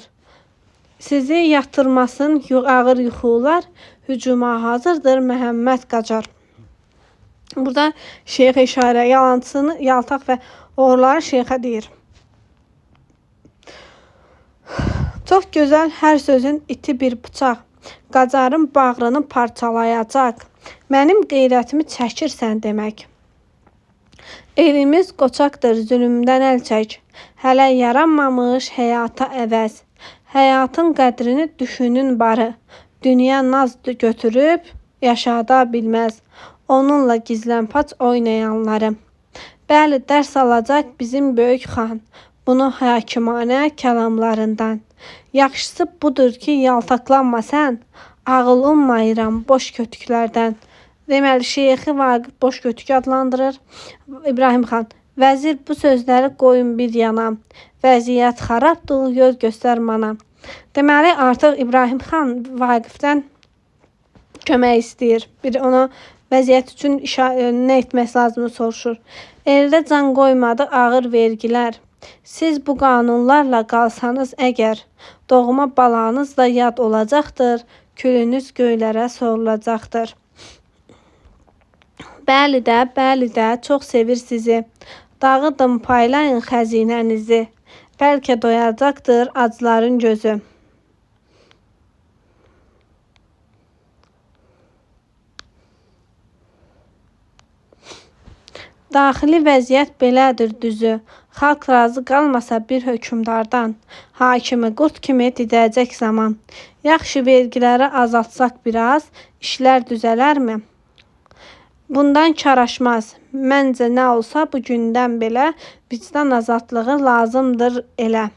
Sizi yatırmasın ağır yuxular, hücuma hazırdır Məhəmməd Qacar. Burada şeyxə işarə, yalancını, yaltaq və oğruları şeyxə deyir. Çox gözəl hər sözün iti bir bıçaq. Qacarın bağrını parçalayacaq. Mənim qeyrətimi çəkirsən demək. Elimiz qoçaqdır, zülümdən əl çək. Hələ yaranmamış həyata əvəz. Həyatın qədrini düşünün barı. Dünya naz götürüb yaşada bilməz. Onunla gizlənpaç oynayanları. Bəli, dərs alacaq bizim böyük xan. Bunu hakimanə kəlamlarından. Yaxşısı budur ki, yaltaqlanma sən. Ağıl ummayıram boş kötüklərdən. Deməli, şeyxi Vaqif boş kötük adlandırır. İbrahim xan, vəzir bu sözləri qoyun bir yana. Vəziyyət xarabdır, yol göstər mana. Deməli, artıq İbrahim xan Vaqifdən kömək istəyir. Bir ona vəziyyət üçün nə etmək lazımını soruşur. Eldə can qoymadı ağır vergilər. Siz bu qanunlarla qalsanız əgər, doğma balanız da yad olacaqdır, külünüz göylərə sorulacaqdır. Bəli də, çox sevir sizi. Dağıdın, paylayın xəzinənizi. Bəlkə doyacaqdır acların gözü. Daxili vəziyyət belədir düzü. Xalq razı qalmasa bir hökmdardan, hakimi qurd kimi didəcək zaman. Yaxşı vergiləri azaltsaq biraz, işlər düzələrmi? Bundan çaraşmaz. Məncə nə olsa bu gündən belə vicdan azadlığı lazımdır elə.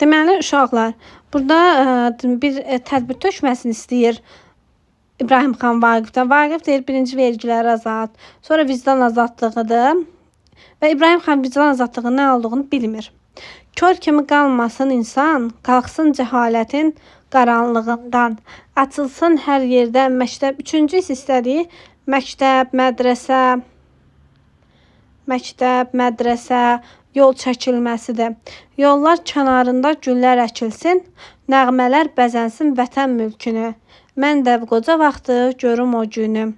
Deməli uşaqlar, burada bir tədbir tökməsini istəyir İbrahim xan Vaqifdən. Vaqif deyir birinci vergiləri azalt, sonra vicdan azadlığıdır. Və İbrahim xan vicdan azadlığı nə olduğunu bilmir. Kör kimi qalmasın insan, qalxsın cəhalətin qaranlığından. Açılsın hər yerdə məktəb. Üçüncü istədiyi məktəb, mədrəsə, yol çəkilməsidir. Yollar kənarında güllər əkilsin, nəğmələr bəzənsin vətən mülkünü. Mən də qoca vaxtı görüm o günü.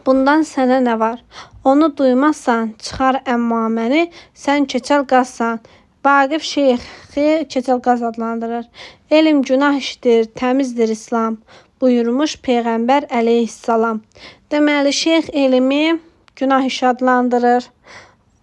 Bundan sənə nə var? Onu duymazsan, çıxar əmmaməni, sən keçəl qazsan. Vaqif şeyxi keçəl qaz adlandırır. Elm günah işdir, təmizdir İslam, buyurmuş Peyğəmbər əleyhissalam. Deməli, şeyx elmi günah iş adlandırır.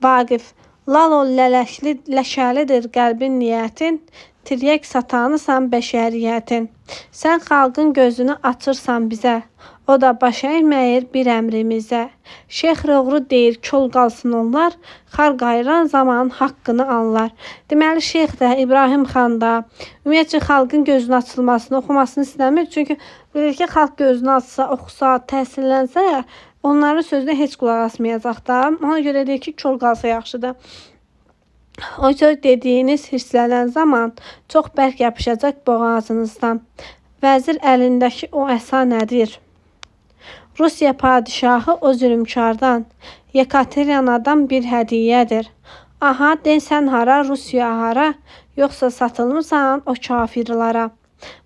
Vaqif, lal ol ləkəlidir qəlbin niyyətin, tiryək satanısan bəşəriyyətin. Sən xalqın gözünü açırsan bizə, o da baş əyməyir bir əmrimizə. Şeyx Röğru deyir, kol qalsın onlar, xalq ayıran zaman haqqını anlar. Deməli, şeyx də, İbrahim xan da, ümumiyyətcə xalqın gözünü açılmasını, oxumasını istəmir. Çünki bilir ki, xalq gözünü açsa, oxusa, təhsillənsə, onların sözünə heç qulaq asmayacaq da. Ona görə deyir ki, kol qalsa yaxşıdır. O söz dediyiniz hirslənən zaman çox bərk yapışacaq boğazınızdan. Vəzir əlindəki o əsa nədir? Rusiya padişahı o zülmkardan, Yekaterinadan bir hədiyyədir. Aha, sən hara, Rusiya hara, yoxsa satılmısan o kafirlara.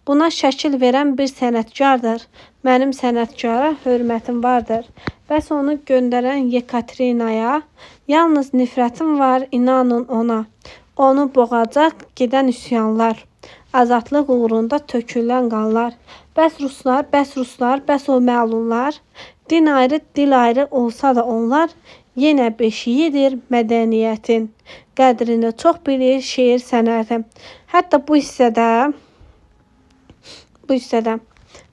Buna şəkil verən bir sənətkardır. Mənim sənətkara hörmətim vardır. Bəs onu göndərən Yekaterinaya yalnız nifrətim var, inanın ona. Onu boğacaq gedən üsyanlar. Azadlıq uğrunda tökülən qanlar. Bəs ruslar, bəs o məlunlar. Din ayrı, dil ayrı olsa da onlar yenə beşiyidir mədəniyyətin. Qədrini çox bilir şeir sənəti. Hətta bu hissədə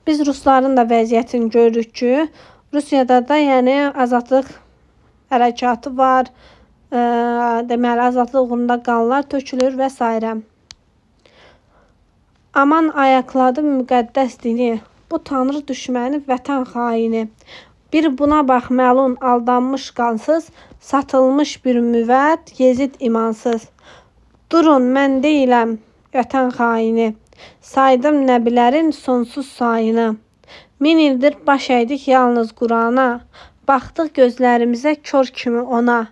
biz rusların da vəziyyətini görürük ki, Rusiyada da yəni azadlıq hərəkatı var. Deməli, azadlıq uğrunda qanlar tökülür və s. Aman ayaqladı müqəddəs dini, bu tanrı düşməni, vətən xaini. Bir buna bax məlun, aldanmış qansız, satılmış bir müvəd, Yezid imansız. Durun, mən deyiləm vətən xaini, saydım nəbilərin sonsuz sayını. 1000 ildir baş əydik yalnız Qurana, baxdıq gözlərimizə kör kimi ona.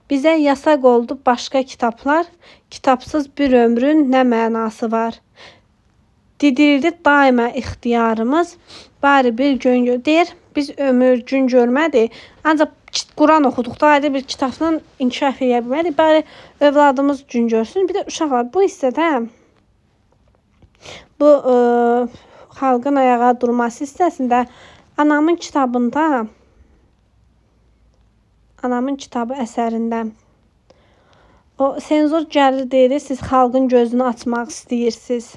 Bizə yasaq oldu başqa kitablar, kitabsız bir ömrün nə mənası var. Didirdi daima ixtiyarımız, bari bir gün deyir, biz ömür gün görmədik, ancaq Quran oxuduqda ayrı bir kitabla inkişaf edə bilmədik, bari övladımız gün görsün. Bir də uşaqlar, bu hissədə bu xalqın ayağa durması hissəsində anamın kitabı əsərində o senzor gəlir deyir, siz xalqın gözünü açmaq istəyirsiniz.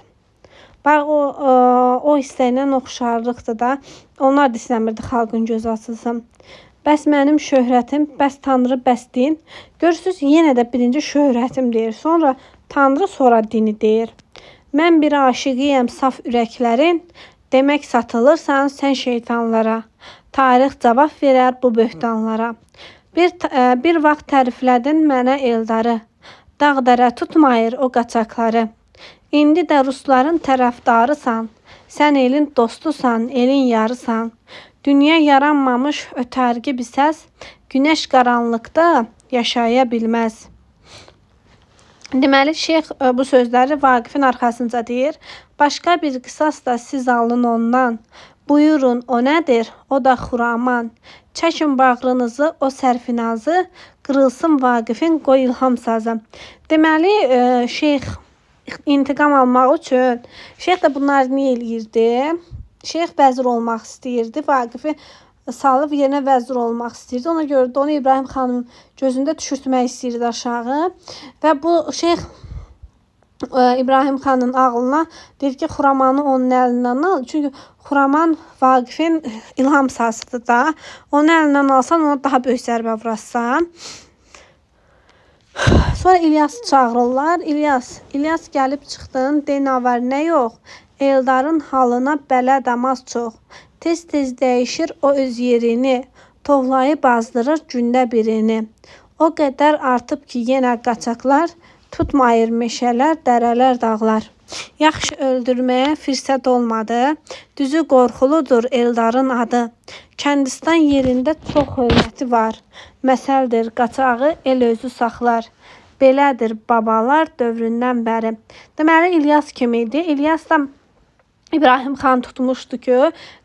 Bax, o hissəylə oxşarlıqdır da, onlar da istəmirdi xalqın gözü açılsın. Bəs mənim şöhrətim, bəs tanrı, bəs din. Görürsünüz, yenə də birinci şöhrətim deyir, sonra tanrı, sonra dini deyir. Mən bir aşiqiyəm saf ürəklərin, demək satılırsan sən şeytanlara. Tarix cavab verər bu böhtanlara. Bir vaxt təriflədin mənə Eldarı, dağ-dərə tutmayır o qaçaqları. İndi də rusların tərəfdarısan, sən elin dostusan, elin yarısan. Dünya yaranmamış ötərgi bir səs, günəş qaranlıqda yaşaya bilməz. Deməli, şeyx bu sözləri Vaqifin arxasınca deyir. Başqa bir qisas da siz alın ondan. Buyurun, o nədir? O da Xuraman. Çəkin bağrınızı, o sərfinazı, qırılsın Vaqifin, qoy ilham sazı. Deməli, şeyx intiqam almaq üçün, şeyx də bunlar niyə eləyirdi? Şeyx vəzir olmaq istəyirdi, Vaqifi salıb yerinə vəzir olmaq istəyirdi. Ona görə də onu İbrahim xanın gözündə düşürtmək istəyirdi aşağı. Və bu şeyx İbrahim xanın ağlına deyir ki, Xuramanı onun əlindən al. Çünki Xuraman Vaqifin ilham sazıdır da. Onun əlindən alsan, ona daha böyük zərbə vurarsan. Sonra İlyası çağırırlar. İlyas gəlib çıxdın, denavər nə yox. Eldarın halına bələ damaz çox. Tez-tez dəyişir o öz yerini. Tovlayı bazdırır gündə birini. O qədər artıb ki, yenə qaçaqlar. Tutmayır meşələr, dərələr, dağlar. Yaxşı öldürməyə fürsət olmadı. Düzü qorxuludur Eldarın adı. Kəndistan yerində çox hörməti var. Məsəldir qaçağı el özü saxlar. Belədir babalar dövründən bəri. Deməli, İlyas kim idi? İlyas da İbrahim xan tutmuşdu ki,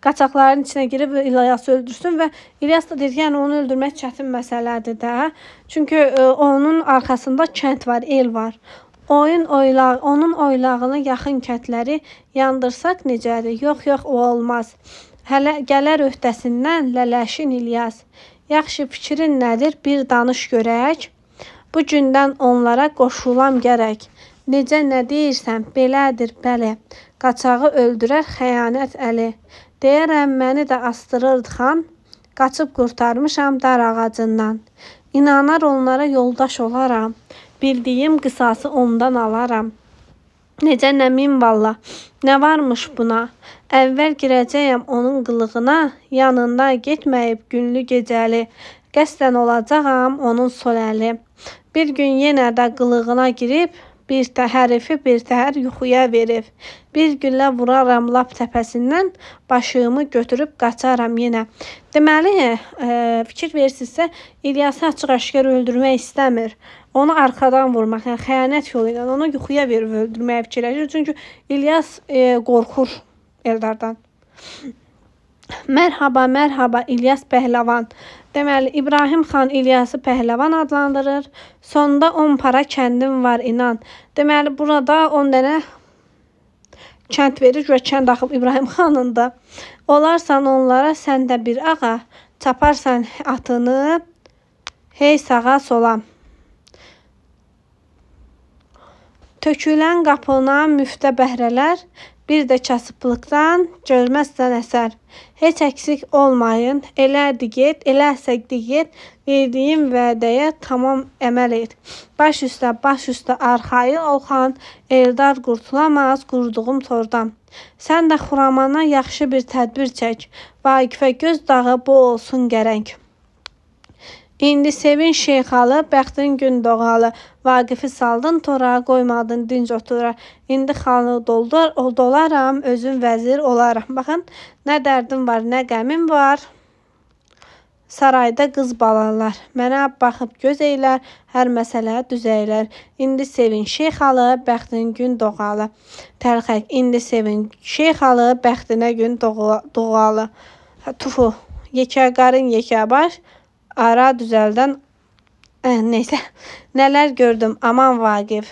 qaçaqların içinə girib İlyası öldürsün və İlyas da deyir ki, yəni onu öldürmək çətin məsələdir də. Çünki onun arxasında kənd var, el var. Onun oylağına yaxın kəndləri yandırsaq necədir? Yox, o olmaz. Hələ gələr öhdəsindən lələşin İlyas. Yaxşı fikrin nədir? Bir danış görək. Bu gündən onlara qoşulam gərək. Necə nə deyirsən? Belədir, bəli. Qaçağı öldürər xəyanət əli. Deyərəm, məni də astırırdı xan. Qaçıb qurtarmışam dar ağacından. İnanar onlara yoldaş olaram. Bildiyim qisası ondan alaram. Necə nə minvalla, nə varmış buna? Əvvəl girəcəyəm onun qılığına. Yanında getməyib günlü gecəli. Qəsdən olacağam onun sol əli. Bir gün yenə də qılığına girib, bir hərifi bir təhər yuxuya verib. Bir güllə vuraram lap təpəsindən, başımı götürüb qaçaram yenə. Deməli, fikir verirsinizsə, İlyası açıq-aşkar öldürmək istəmir. Onu arxadan vurmaq, yəni xəyanət yolu ilə onu yuxuya verib öldürməyə fikirləşir. Çünki İlyas qorxur Eldardan. Mərhaba, İlyas pəhləvan. Deməli, İbrahim xan İlyası pəhləvan adlandırır. Sonda 10 para kəndim var, inan. Deməli, burada 10 dənə kənd verir və kənd axıb İbrahim xanında. Olarsan onlara sən də bir ağa, çaparsan atını, hey sağa sola. Tökülən qapına müftə bəhrələr, bir də kasıblıqdan görməzsən əsər. Heç əksik olmayın, elədi get, eləsək get, verdiyim vədəyə tamam əməl et. Baş üstə arxayı ol xan, Eldar qurtulamaz qurduğum tordan. Sən də Xuramana yaxşı bir tədbir çək, Vaqifə göz dağı bu olsun gərək. İndi sevin şeyxalı, bəxtin gün doğalı. Vaqifi saldın tora, qoymadın dinc otura. İndi xanı dolaram, özün vəzir olaram. Baxın, nə dərdim var, nə qəmim var. Sarayda qız balalar. Mənə baxıb göz eylər, hər məsələ düzəylər. İndi sevin şeyxalı, bəxtin gün doğalı. Təlxək, indi sevin şeyxalı, bəxtinə gün doğalı. Tufu, yekə qarın, yekə baş. Ara düzəldən, neysə, nələr gördüm, aman Vaqif.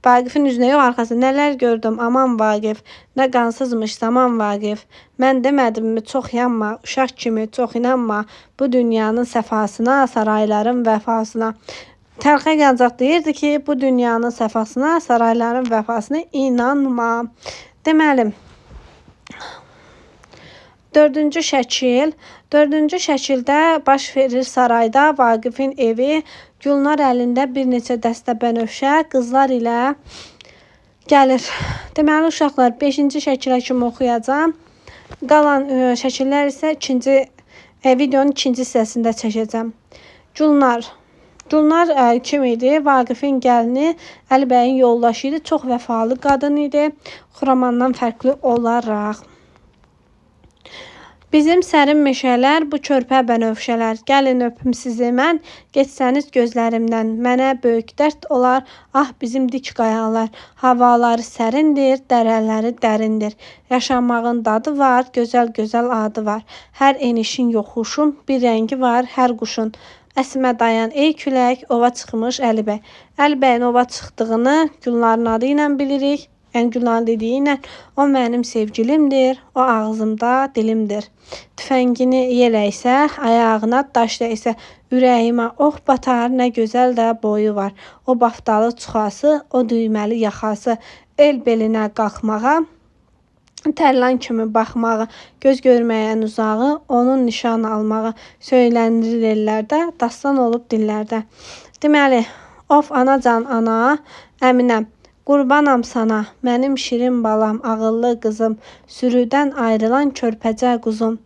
Vaqifin üzünə yox, arxası, nələr gördüm, aman Vaqif. Nə qansızmış zaman Vaqif. Mən demədim mi, çox yanma, uşaq kimi çox inanma. Bu dünyanın səfasına, sarayların vəfasına. Təlxək ancaq deyirdi ki, bu dünyanın səfasına, sarayların vəfasına inanma. Deməli, dördüncü şəkildə baş verir sarayda Vaqifin evi. Gülnar əlində bir neçə dəstə bənövşə qızlar ilə gəlir. Deməli, uşaqlar 5-ci şəkilə kimi oxuyacağım. Qalan şəkillər isə videonun ikinci hissəsində çəkəcəm. Gülnar kim idi? Vaqifin gəlini, Əli bəyin yoldaşı idi. Çox vəfalı qadın idi. Xuramandan fərqli olaraq. Bizim sərin meşələr, bu körpə bənövşələr. Gəlin öpüm sizi mən, geçsəniz gözlərimdən. Mənə böyük dərd olar, ah bizim dik qayalar. Havaları sərindir, dərələri dərindir. Yaşamağın dadı var, gözəl-gözəl adı var. Hər enişin yoxuşun, bir rəngi var hər quşun. Əsmə dayan ey külək, ova çıxmış Əlibəy. Əlibəyin ova çıxdığını Gülnarın adı ilə bilirik. Yəni Gülnarın dediyi ilə o mənim sevgilimdir, o ağzımda dilimdir. Tüfəngini yeləysə, ayağına daş dəysə, ürəyimə ox batar, nə gözəl də boyu var. O baftalı çuxası, o düyməli yaxası, el belinə qalxmağa, tərlan kimi baxmağı, göz görməyən uzağı, onun nişan almağı söylənir ellərdə, dastan olub dillərdə. Deməli, of anacan ana, əminəm, qurbanam sana, mənim şirin balam, ağıllı qızım, sürüdən ayrılan körpəcə quzum.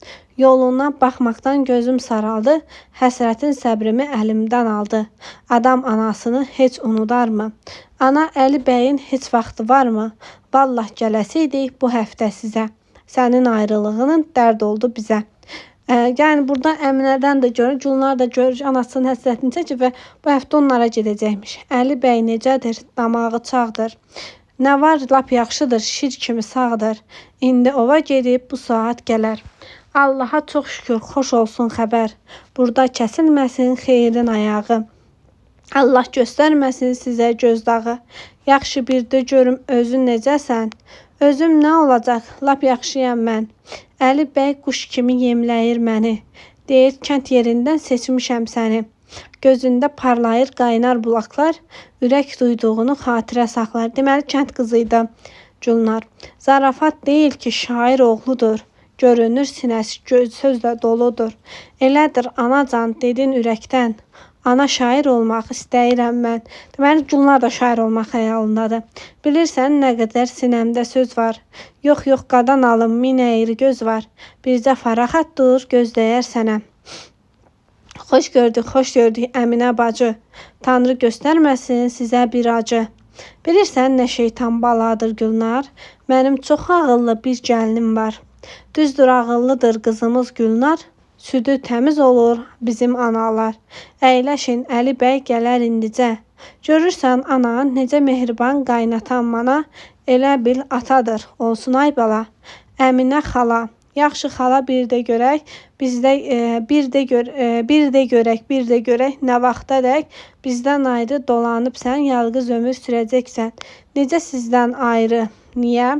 Yoluna baxmaqdan gözüm saraldı, həsrətin səbrimi əlimdən aldı. Adam anasını heç unudarmı? Ana Əlibəyin heç vaxtı varmı? Vallah gələsiydik bu həftə sizə. Sənin ayrılığının dərd oldu bizə. Yəni burada Əminədən də görür, Gülnar da görür, anasının həsrətini çəkir və bu həftə onlara gedəcəkmiş. Əlibəy necədir? Damağı çağdır. Nə var? Lap yaxşıdır, şir kimi sağdır. İndi ova gedib bu saat gələr. Allaha çox şükür, xoş olsun xəbər. Burada kəsilməsin xeyrin ayağı. Allah göstərməsin sizə gözdağı. Yaxşı bir də görüm özün necəsən? Özüm nə olacaq? Lap yaxşıyam mən. Əlibəy quş kimi yemləyir məni. Deyir kənd yerindən seçmişəm səni. Gözündə parlayır qaynar bulaqlar. Ürək duyduğunu xatirə saxlar. Deməli kənd qızı idi Gülnar. Zarafat deyil ki, şair oğludur. Görünür sinəsi sözlə doludur. Elədir anacan dedin ürəkdən. Ana şair olmaq istəyirəm mən. Deməli, Gülnar da şair olmaq xəyalındadır. Bilirsən nə qədər sinəmdə söz var. Yox, qadan alım, min əyri göz var. Bircə faraxat dur, gözləyər sənə. Xoş gördük Əminə bacı. Tanrı göstərməsin sizə bir acı. Bilirsən nə şeytan baladır Gülnar? Mənim çox ağıllı bir gəlinim var. Düzdür ağıllıdır qızımız Gülnar. Südü təmiz olur bizim analar. Əyləşin Əlibəy gələr indicə. Görürsən ana necə mehriban qaynatan mana, elə bil atadır olsun ay bala. Əminə xala, yaxşı xala bir də görək, bir də görək nə vaxtadək bizdən ayrı dolanıb sən yalqız ömür sürəcəksən. Necə sizdən ayrı? Niyə?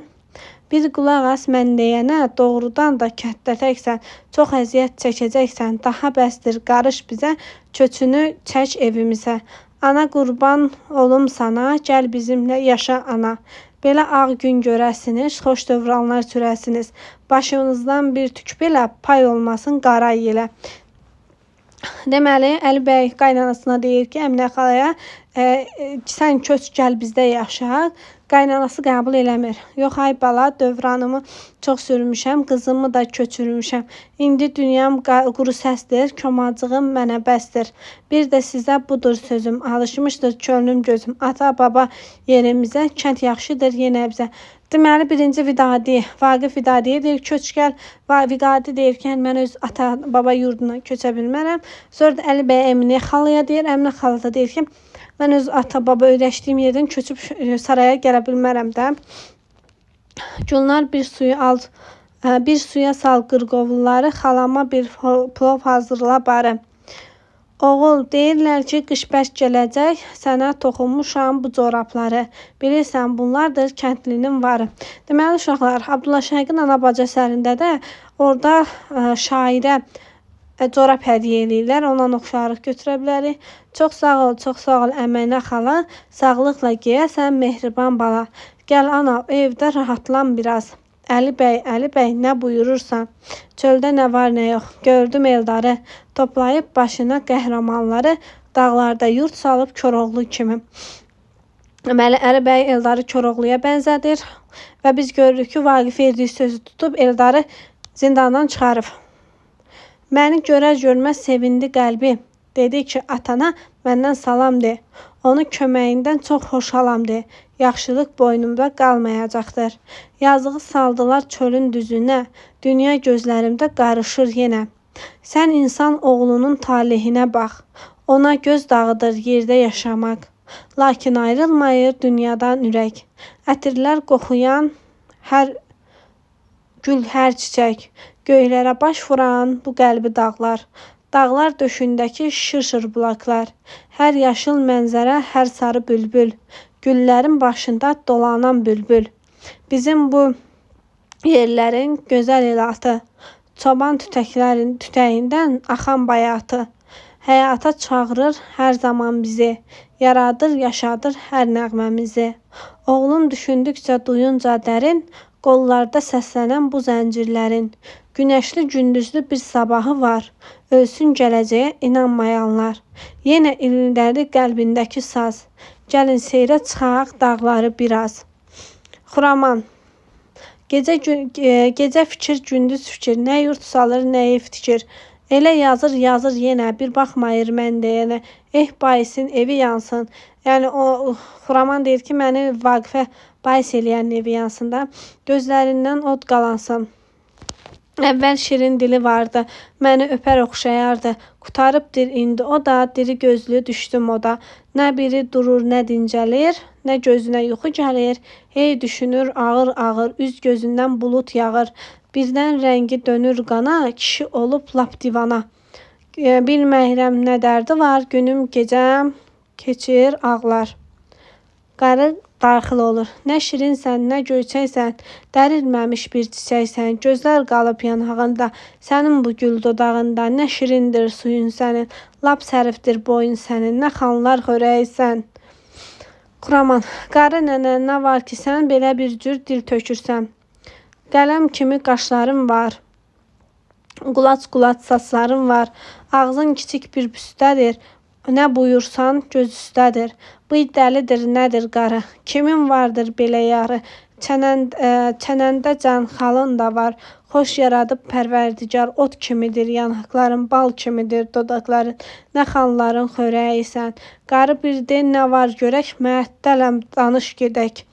Bir qulaq as mən deyənə, doğrudan da kənddə təksən, çox əziyyət çəkəcəksən, daha bəsdir, qarış bizə, köçünü çək evimizə. Ana qurban olum sana, gəl bizimlə yaşa ana. Belə ağ gün görəsiniz, xoş dövranlar sürəsiniz. Başınızdan bir tük belə pay olmasın qara yelə. Deməli, Əlibəy qaynanasına deyir ki, Əminə xalaya, sən köç gəl bizdə yaşa. Qaynanası qəbul eləmir. Yox ay bala, dövranımı çox sürmüşəm, qızımı da köçürmüşəm. İndi dünyam quru səsdir, komacığım mənə bəsdir. Bir də sizə budur sözüm, alışmışdır könlüm gözüm. Ata baba yerimizə, kənd yaxşıdır yenə bizə. Deməli, birinci Vidadi, Vaqif Vidadiyə deyir, köç gəl. Vidadi deyir ki, mən öz ata baba yurduna köçə bilmərəm. Sonra da Əlibəy Əminə xalaya deyir, Əminə xala da deyir ki, mən öz ata-baba öyrəşdiyim yerdən köçüb saraya gələ bilmərəm də. Gülnar bir suya sal qırqovulları, xalama bir plov hazırla barı. Oğul, deyirlər ki, qış bərk gələcək, sənə toxunmuşam bu corabları. Bilirsən, bunlardır kəndlinin varı. Deməli, uşaqlar, Abdullah Şaiqin ana-bacı əsərində də orada şairə corab hədiyyə eləyirlər, ondan oxşarıq götürə bilərik. Çox sağ ol Əminə xala, sağlıqla geyəsən mehriban bala. Gəl ana, evdə rahatlan biraz. Əlibəy, nə buyurursan? Çöldə nə var nə yox, gördüm Eldarı, toplayıb başına qəhrəmanları, dağlarda yurt salıb Koroğlu kimi. Deməli, Əlibəy Eldarı Koroğluya bənzədir və biz görürük ki, Vaqif verdiyi sözü tutub Eldarı zindandan çıxarıb. Məni görər görməz sevindi qəlbi. Dedi ki, atana məndən salam de. Onu köməyindən çox xoşalam de. Yaxşılıq boynumda qalmayacaqdır. Yazığı saldılar çölün düzünə. Dünya gözlərimdə qarışır yenə. Sən insan oğlunun talehinə bax. Ona göz dağıdır yerdə yaşamaq. Lakin ayrılmayır dünyadan ürək. Ətirlər qoxuyan hər gül, hər çiçək. Göylərə baş vuran bu qəlbi dağlar. Dağlar döşündəki şır-şır bulaqlar. Hər yaşıl mənzərə, hər sarı bülbül. Güllərin başında dolanan bülbül. Bizim bu yerlərin gözəl elatı. Çoban tütəklərin tütəyindən axan bayatı. Həyata çağırır hər zaman bizi. Yaradır, yaşadır hər nəğməmizi. Oğlum düşündükcə duyunca dərin, qollarda səslənən bu zəncirlərin. Günəşli gündüzlü bir sabahı var. Ölsün gələcəyə inanmayanlar. Yenə ilindədir qəlbindəki saz. Gəlin seyrə çıxaq dağları biraz. Xuraman. Gecə fikir, gündüz fikir. Nə yurt salır, nə ev tikir. Elə yazır, yazır yenə. Bir baxmayır mən deyənə. Baisin evi yansın. Yəni o Xuraman deyir ki, məni Vaqifə bais eləyən evi yansın da. Gözlərindən od qalansın. Əvvəl şirin dili vardı, məni öpər oxşayardı. Qutarıbdır indi o da, diri gözlü düşdüm o da. Nə biri durur, nə dincəlir, nə gözünə yuxu gəlir. Hey düşünür ağır-ağır, üz gözündən bulut yağır. Birdən rəngi dönür qana, kişi olub lap divana. Bilməyirəm nə dərdi var, günüm gecəm keçir ağlar. Qarı daxil olur. Nə şirinsən, nə göyçəksən, dərilməmiş bir çiçəksən, gözlər qalıb yanağında, sənin bu gül dodağında, nə şirindir suyun sənin, lap sərifdir boyun sənin, nə xanlar xörəksən. Xuraman, qarı nənə, nə var ki, sən belə bir cür dil tökürsən. Qələm kimi qaşların var, qulaç-qulaç saçların var, ağzın kiçik bir büstədir, nə buyursan göz üstədir. Bu dəlidir, nədir qarı? Kimin vardır belə yarı? Çənəndə can xalın da var. Xoş yaradıb pərverdigar, ot kimidir yanaqların, bal kimidir dodaqların. Nə xanların xörəyisən. Qarı bir de nə var görək, məəttələm danış gedək.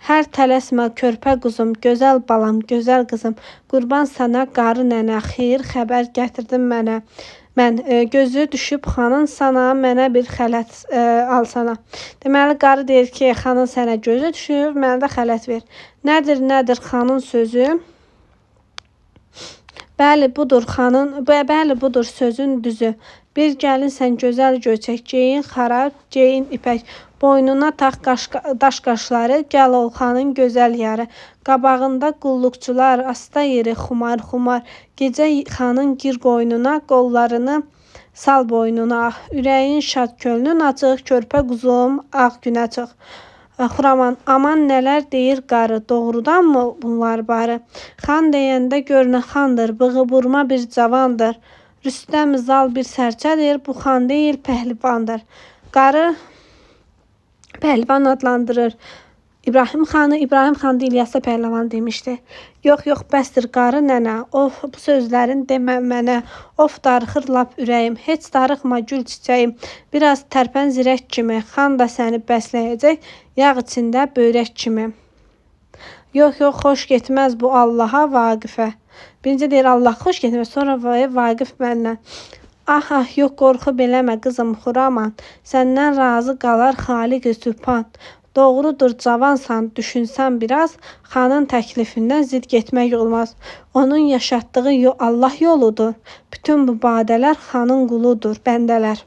Hər tələsmə körpə quzum, gözəl balam, gözəl qızım. Qurban sana qarı nənə, xeyir xəbər gətirdin mənə. Mən gözü düşüb xanın sana, mənə bir xələt alsana. Deməli, qarı deyir ki, xanın sənə gözü düşüb, mənə də xələt ver. Nədir xanın sözü? Bəli, budur sözün düzü. Bir gəlinsən gözəl göçək, geyin xarab, geyin ipək. Boynuna tax daş qaşları, gəl ol xanın gözəl yarı. Qabağında qulluqçular, asta yeri xumar. Gecə xanın gir qoynuna, qollarını sal boynuna. Ürəyin şad, könlün açıq, körpə quzum, ağ günə çıx. Xuraman, aman nələr deyir qarı, doğrudan mı bunlar barı? Xan deyəndə gör nə xandır, bığı burma bir cavandır. Rüstəm zal bir sərçədir, bu xan deyil pəhlivandır. Qarı pəhlivan adlandırır İbrahim xanı. İbrahim xan da İlyasa pəhlivan demişdi. Yox, bəsdir qarı nənə. Of, bu sözlərin demə mənə. Of, darıxır lap ürəyim. Heç darıxma gül çiçəyim. Biraz tərpən zirək kimi. Xan da səni bəsləyəcək. Yağ içində böyrək kimi. Yox, xoş getməz bu Allaha Vaqifə. Birinci deyir Allah xoş getməz. Sonra Vaqif məndən. Ah, yox qorxu beləmə qızım Xuraman. Səndən razı qalar Xaliq-i Sübhan. Doğrudur cavansan, düşünsən biraz, xanın təklifindən zid getmək olmaz. Onun yaşatdığı Allah yoludur. Bütün bu badələr xanın quludur, bəndələr.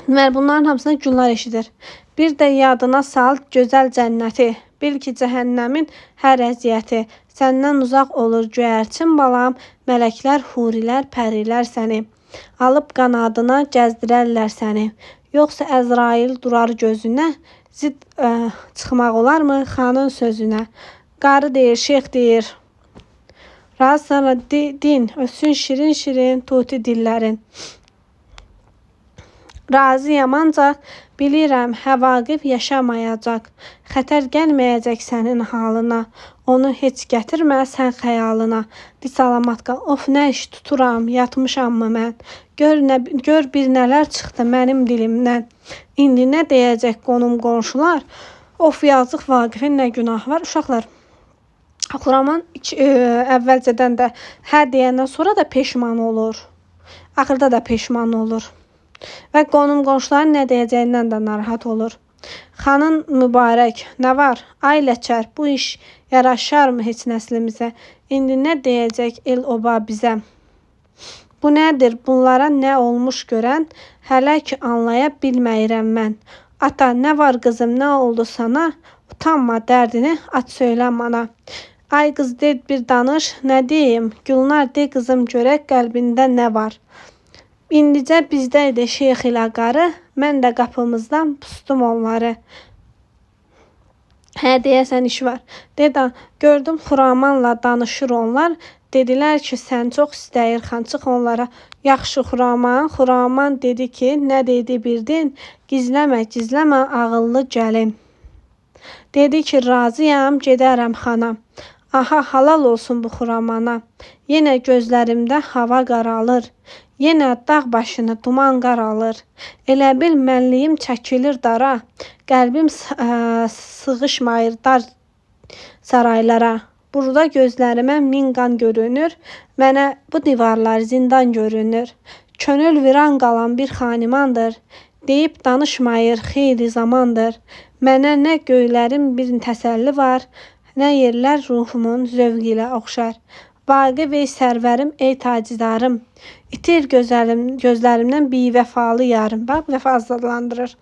Bunların hamısını günlər eşidir. Bir də yadına sal gözəl cənnəti. Bil ki, cəhənnəmin hər əziyyəti. Səndən uzaq olur göyərçin balam, mələklər, hurilər, pərilər səni. Alıb qanadına gəzdirərlər səni. Yoxsa Əzrail durar gözünə, zid çıxmaq olarmı xanın sözünə? Qarı deyir, şeyx deyir. Raz sana din, ötsün şirin tuti dillərin. Razıyam ancaq bilirəm Vaqif yaşamayacaq. Xətər gəlməyəcək sənin halına. Onu heç gətirmə sən xəyalına. Di salamat qal. Of, nə iş tuturam, yatmışammı mən? Gör bir nələr çıxdı mənim dilimdən. İndi nə deyəcək qonum qonşular? Of, yazıq Vaqifin nə günah var? Uşaqlar, Xuraman əvvəlcədən də hə deyəndən sonra da peşman olur. Axırda da peşman olur. Və qonum qonşuların nə deyəcəyindən də narahat olur. Xanın mübarək, nə var? Ay Ləçər, bu iş yaraşarmı heç nəslimizə? İndi nə deyəcək el-oba bizə? Bu nədir? Bunlara nə olmuş görən? Hələ ki anlaya bilməyirəm mən. Ata, nə var qızım, nə oldu sana? Utanma dərdini, aç söylə mana. Ay qız, de bir danış, nə deyim? Gülnar, de qızım, görək qəlbində nə var? İndicə bizdə idi şeyx ilə qarı, mən də qapımızdan pustum onları. Hə, deyəsən iş var. Dedan, gördüm Xuramanla danışır onlar. Dedilər ki, sən çox istəyir xan, çıx onlara. Yaxşı Xuraman, Xuraman dedi ki, nə dedi bildin? Gizləmə, ağıllı gəlin. Dedi ki, razıyam, gedərəm xana. Aha, halal olsun bu Xuramana. Yenə gözlərimdə hava qaralır. Yenə dağ başını duman qaralır. Elə bil mənliyim çəkilir dara. Qəlbim sığışmayır dar saraylara. Burada gözlərimə min qan görünür. Mənə bu divarlar zindan görünür. Könül viran qalan bir xanimandır. Deyib danışmayır xeyli zamandır. Mənə nə göylərin bir təsəlli var, nə yerlər ruhumun zövq ilə oxşar. Vaqif ey sərvərim, ey tacidarım. İtir gözlərimdən bivəfalı yarım. Bax, vəfasız adlandırır.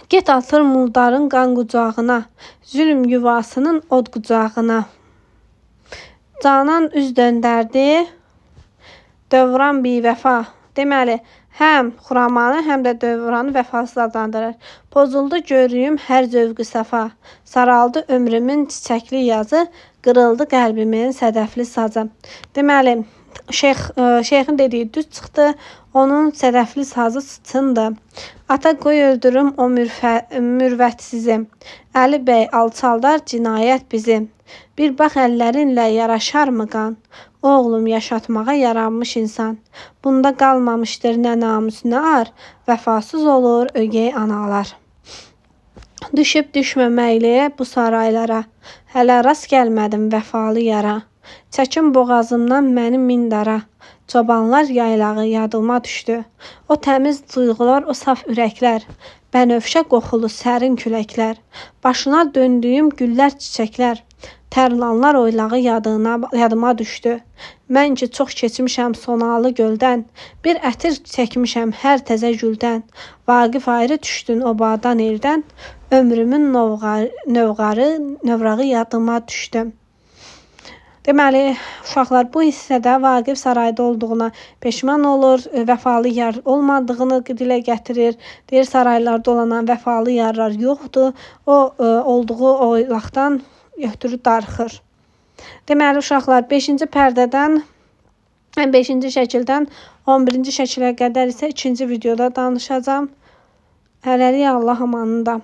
Get atır murdarın qan qucağına, zülm yuvasının od qucağına. Canan üz döndərdi, dövran bivəfa. Deməli, həm Xuramanı, həm də dövranı vəfasız adlandırır. Pozuldu görüyüm hər zövqü səfa. Saraldı ömrümün çiçəkli yazı, qırıldı qəlbimin sədəfli sazı. Deməli, şeyxin dediyi düz çıxdı, onun sədəfli sazı sıçındı. Ata qoy öldürüm o mürvətsizi. Əli bəy alçaldar cinayət bizi. Bir bax əllərinlə yaraşarmı qan? Oğlum yaşatmağa yaranmış insan. Bunda qalmamışdır nə namus, nə ar. Vəfasız olur ögey analar. Düşüb düşməməkliyə bu saraylara. Hələ rast gəlmədim vəfalı yara. Çəkin boğazımdan mənim mindara. Çobanlar yaylağı yadıma düşdü. O təmiz duyğular, o saf ürəklər. Bənövşə qoxulu sərin küləklər. Başına döndüyüm güllər, çiçəklər. Tərlanlar oylağı yadıma düşdü. Mən ki çox keçmişəm sonalı göldən. Bir ətir çəkmişəm hər təzə güldən. Vaqif ayrı düşdün obadan eldən. Ömrümün növrağı yadıma düşdü. Deməli, uşaqlar, bu hissədə Vaqif sarayda olduğuna peşman olur, vəfalı yar olmadığını dilə gətirir. Deyir, saraylarda olan vəfalı yarlar yoxdur. O, olduğu oylaqdan götürüb darıxır. Deməli, uşaqlar, 5-ci pərdədən, 5-ci şəkildən 11-ci şəkilə qədər isə 2-ci videoda danışacağım. Hələlik Allah amanında.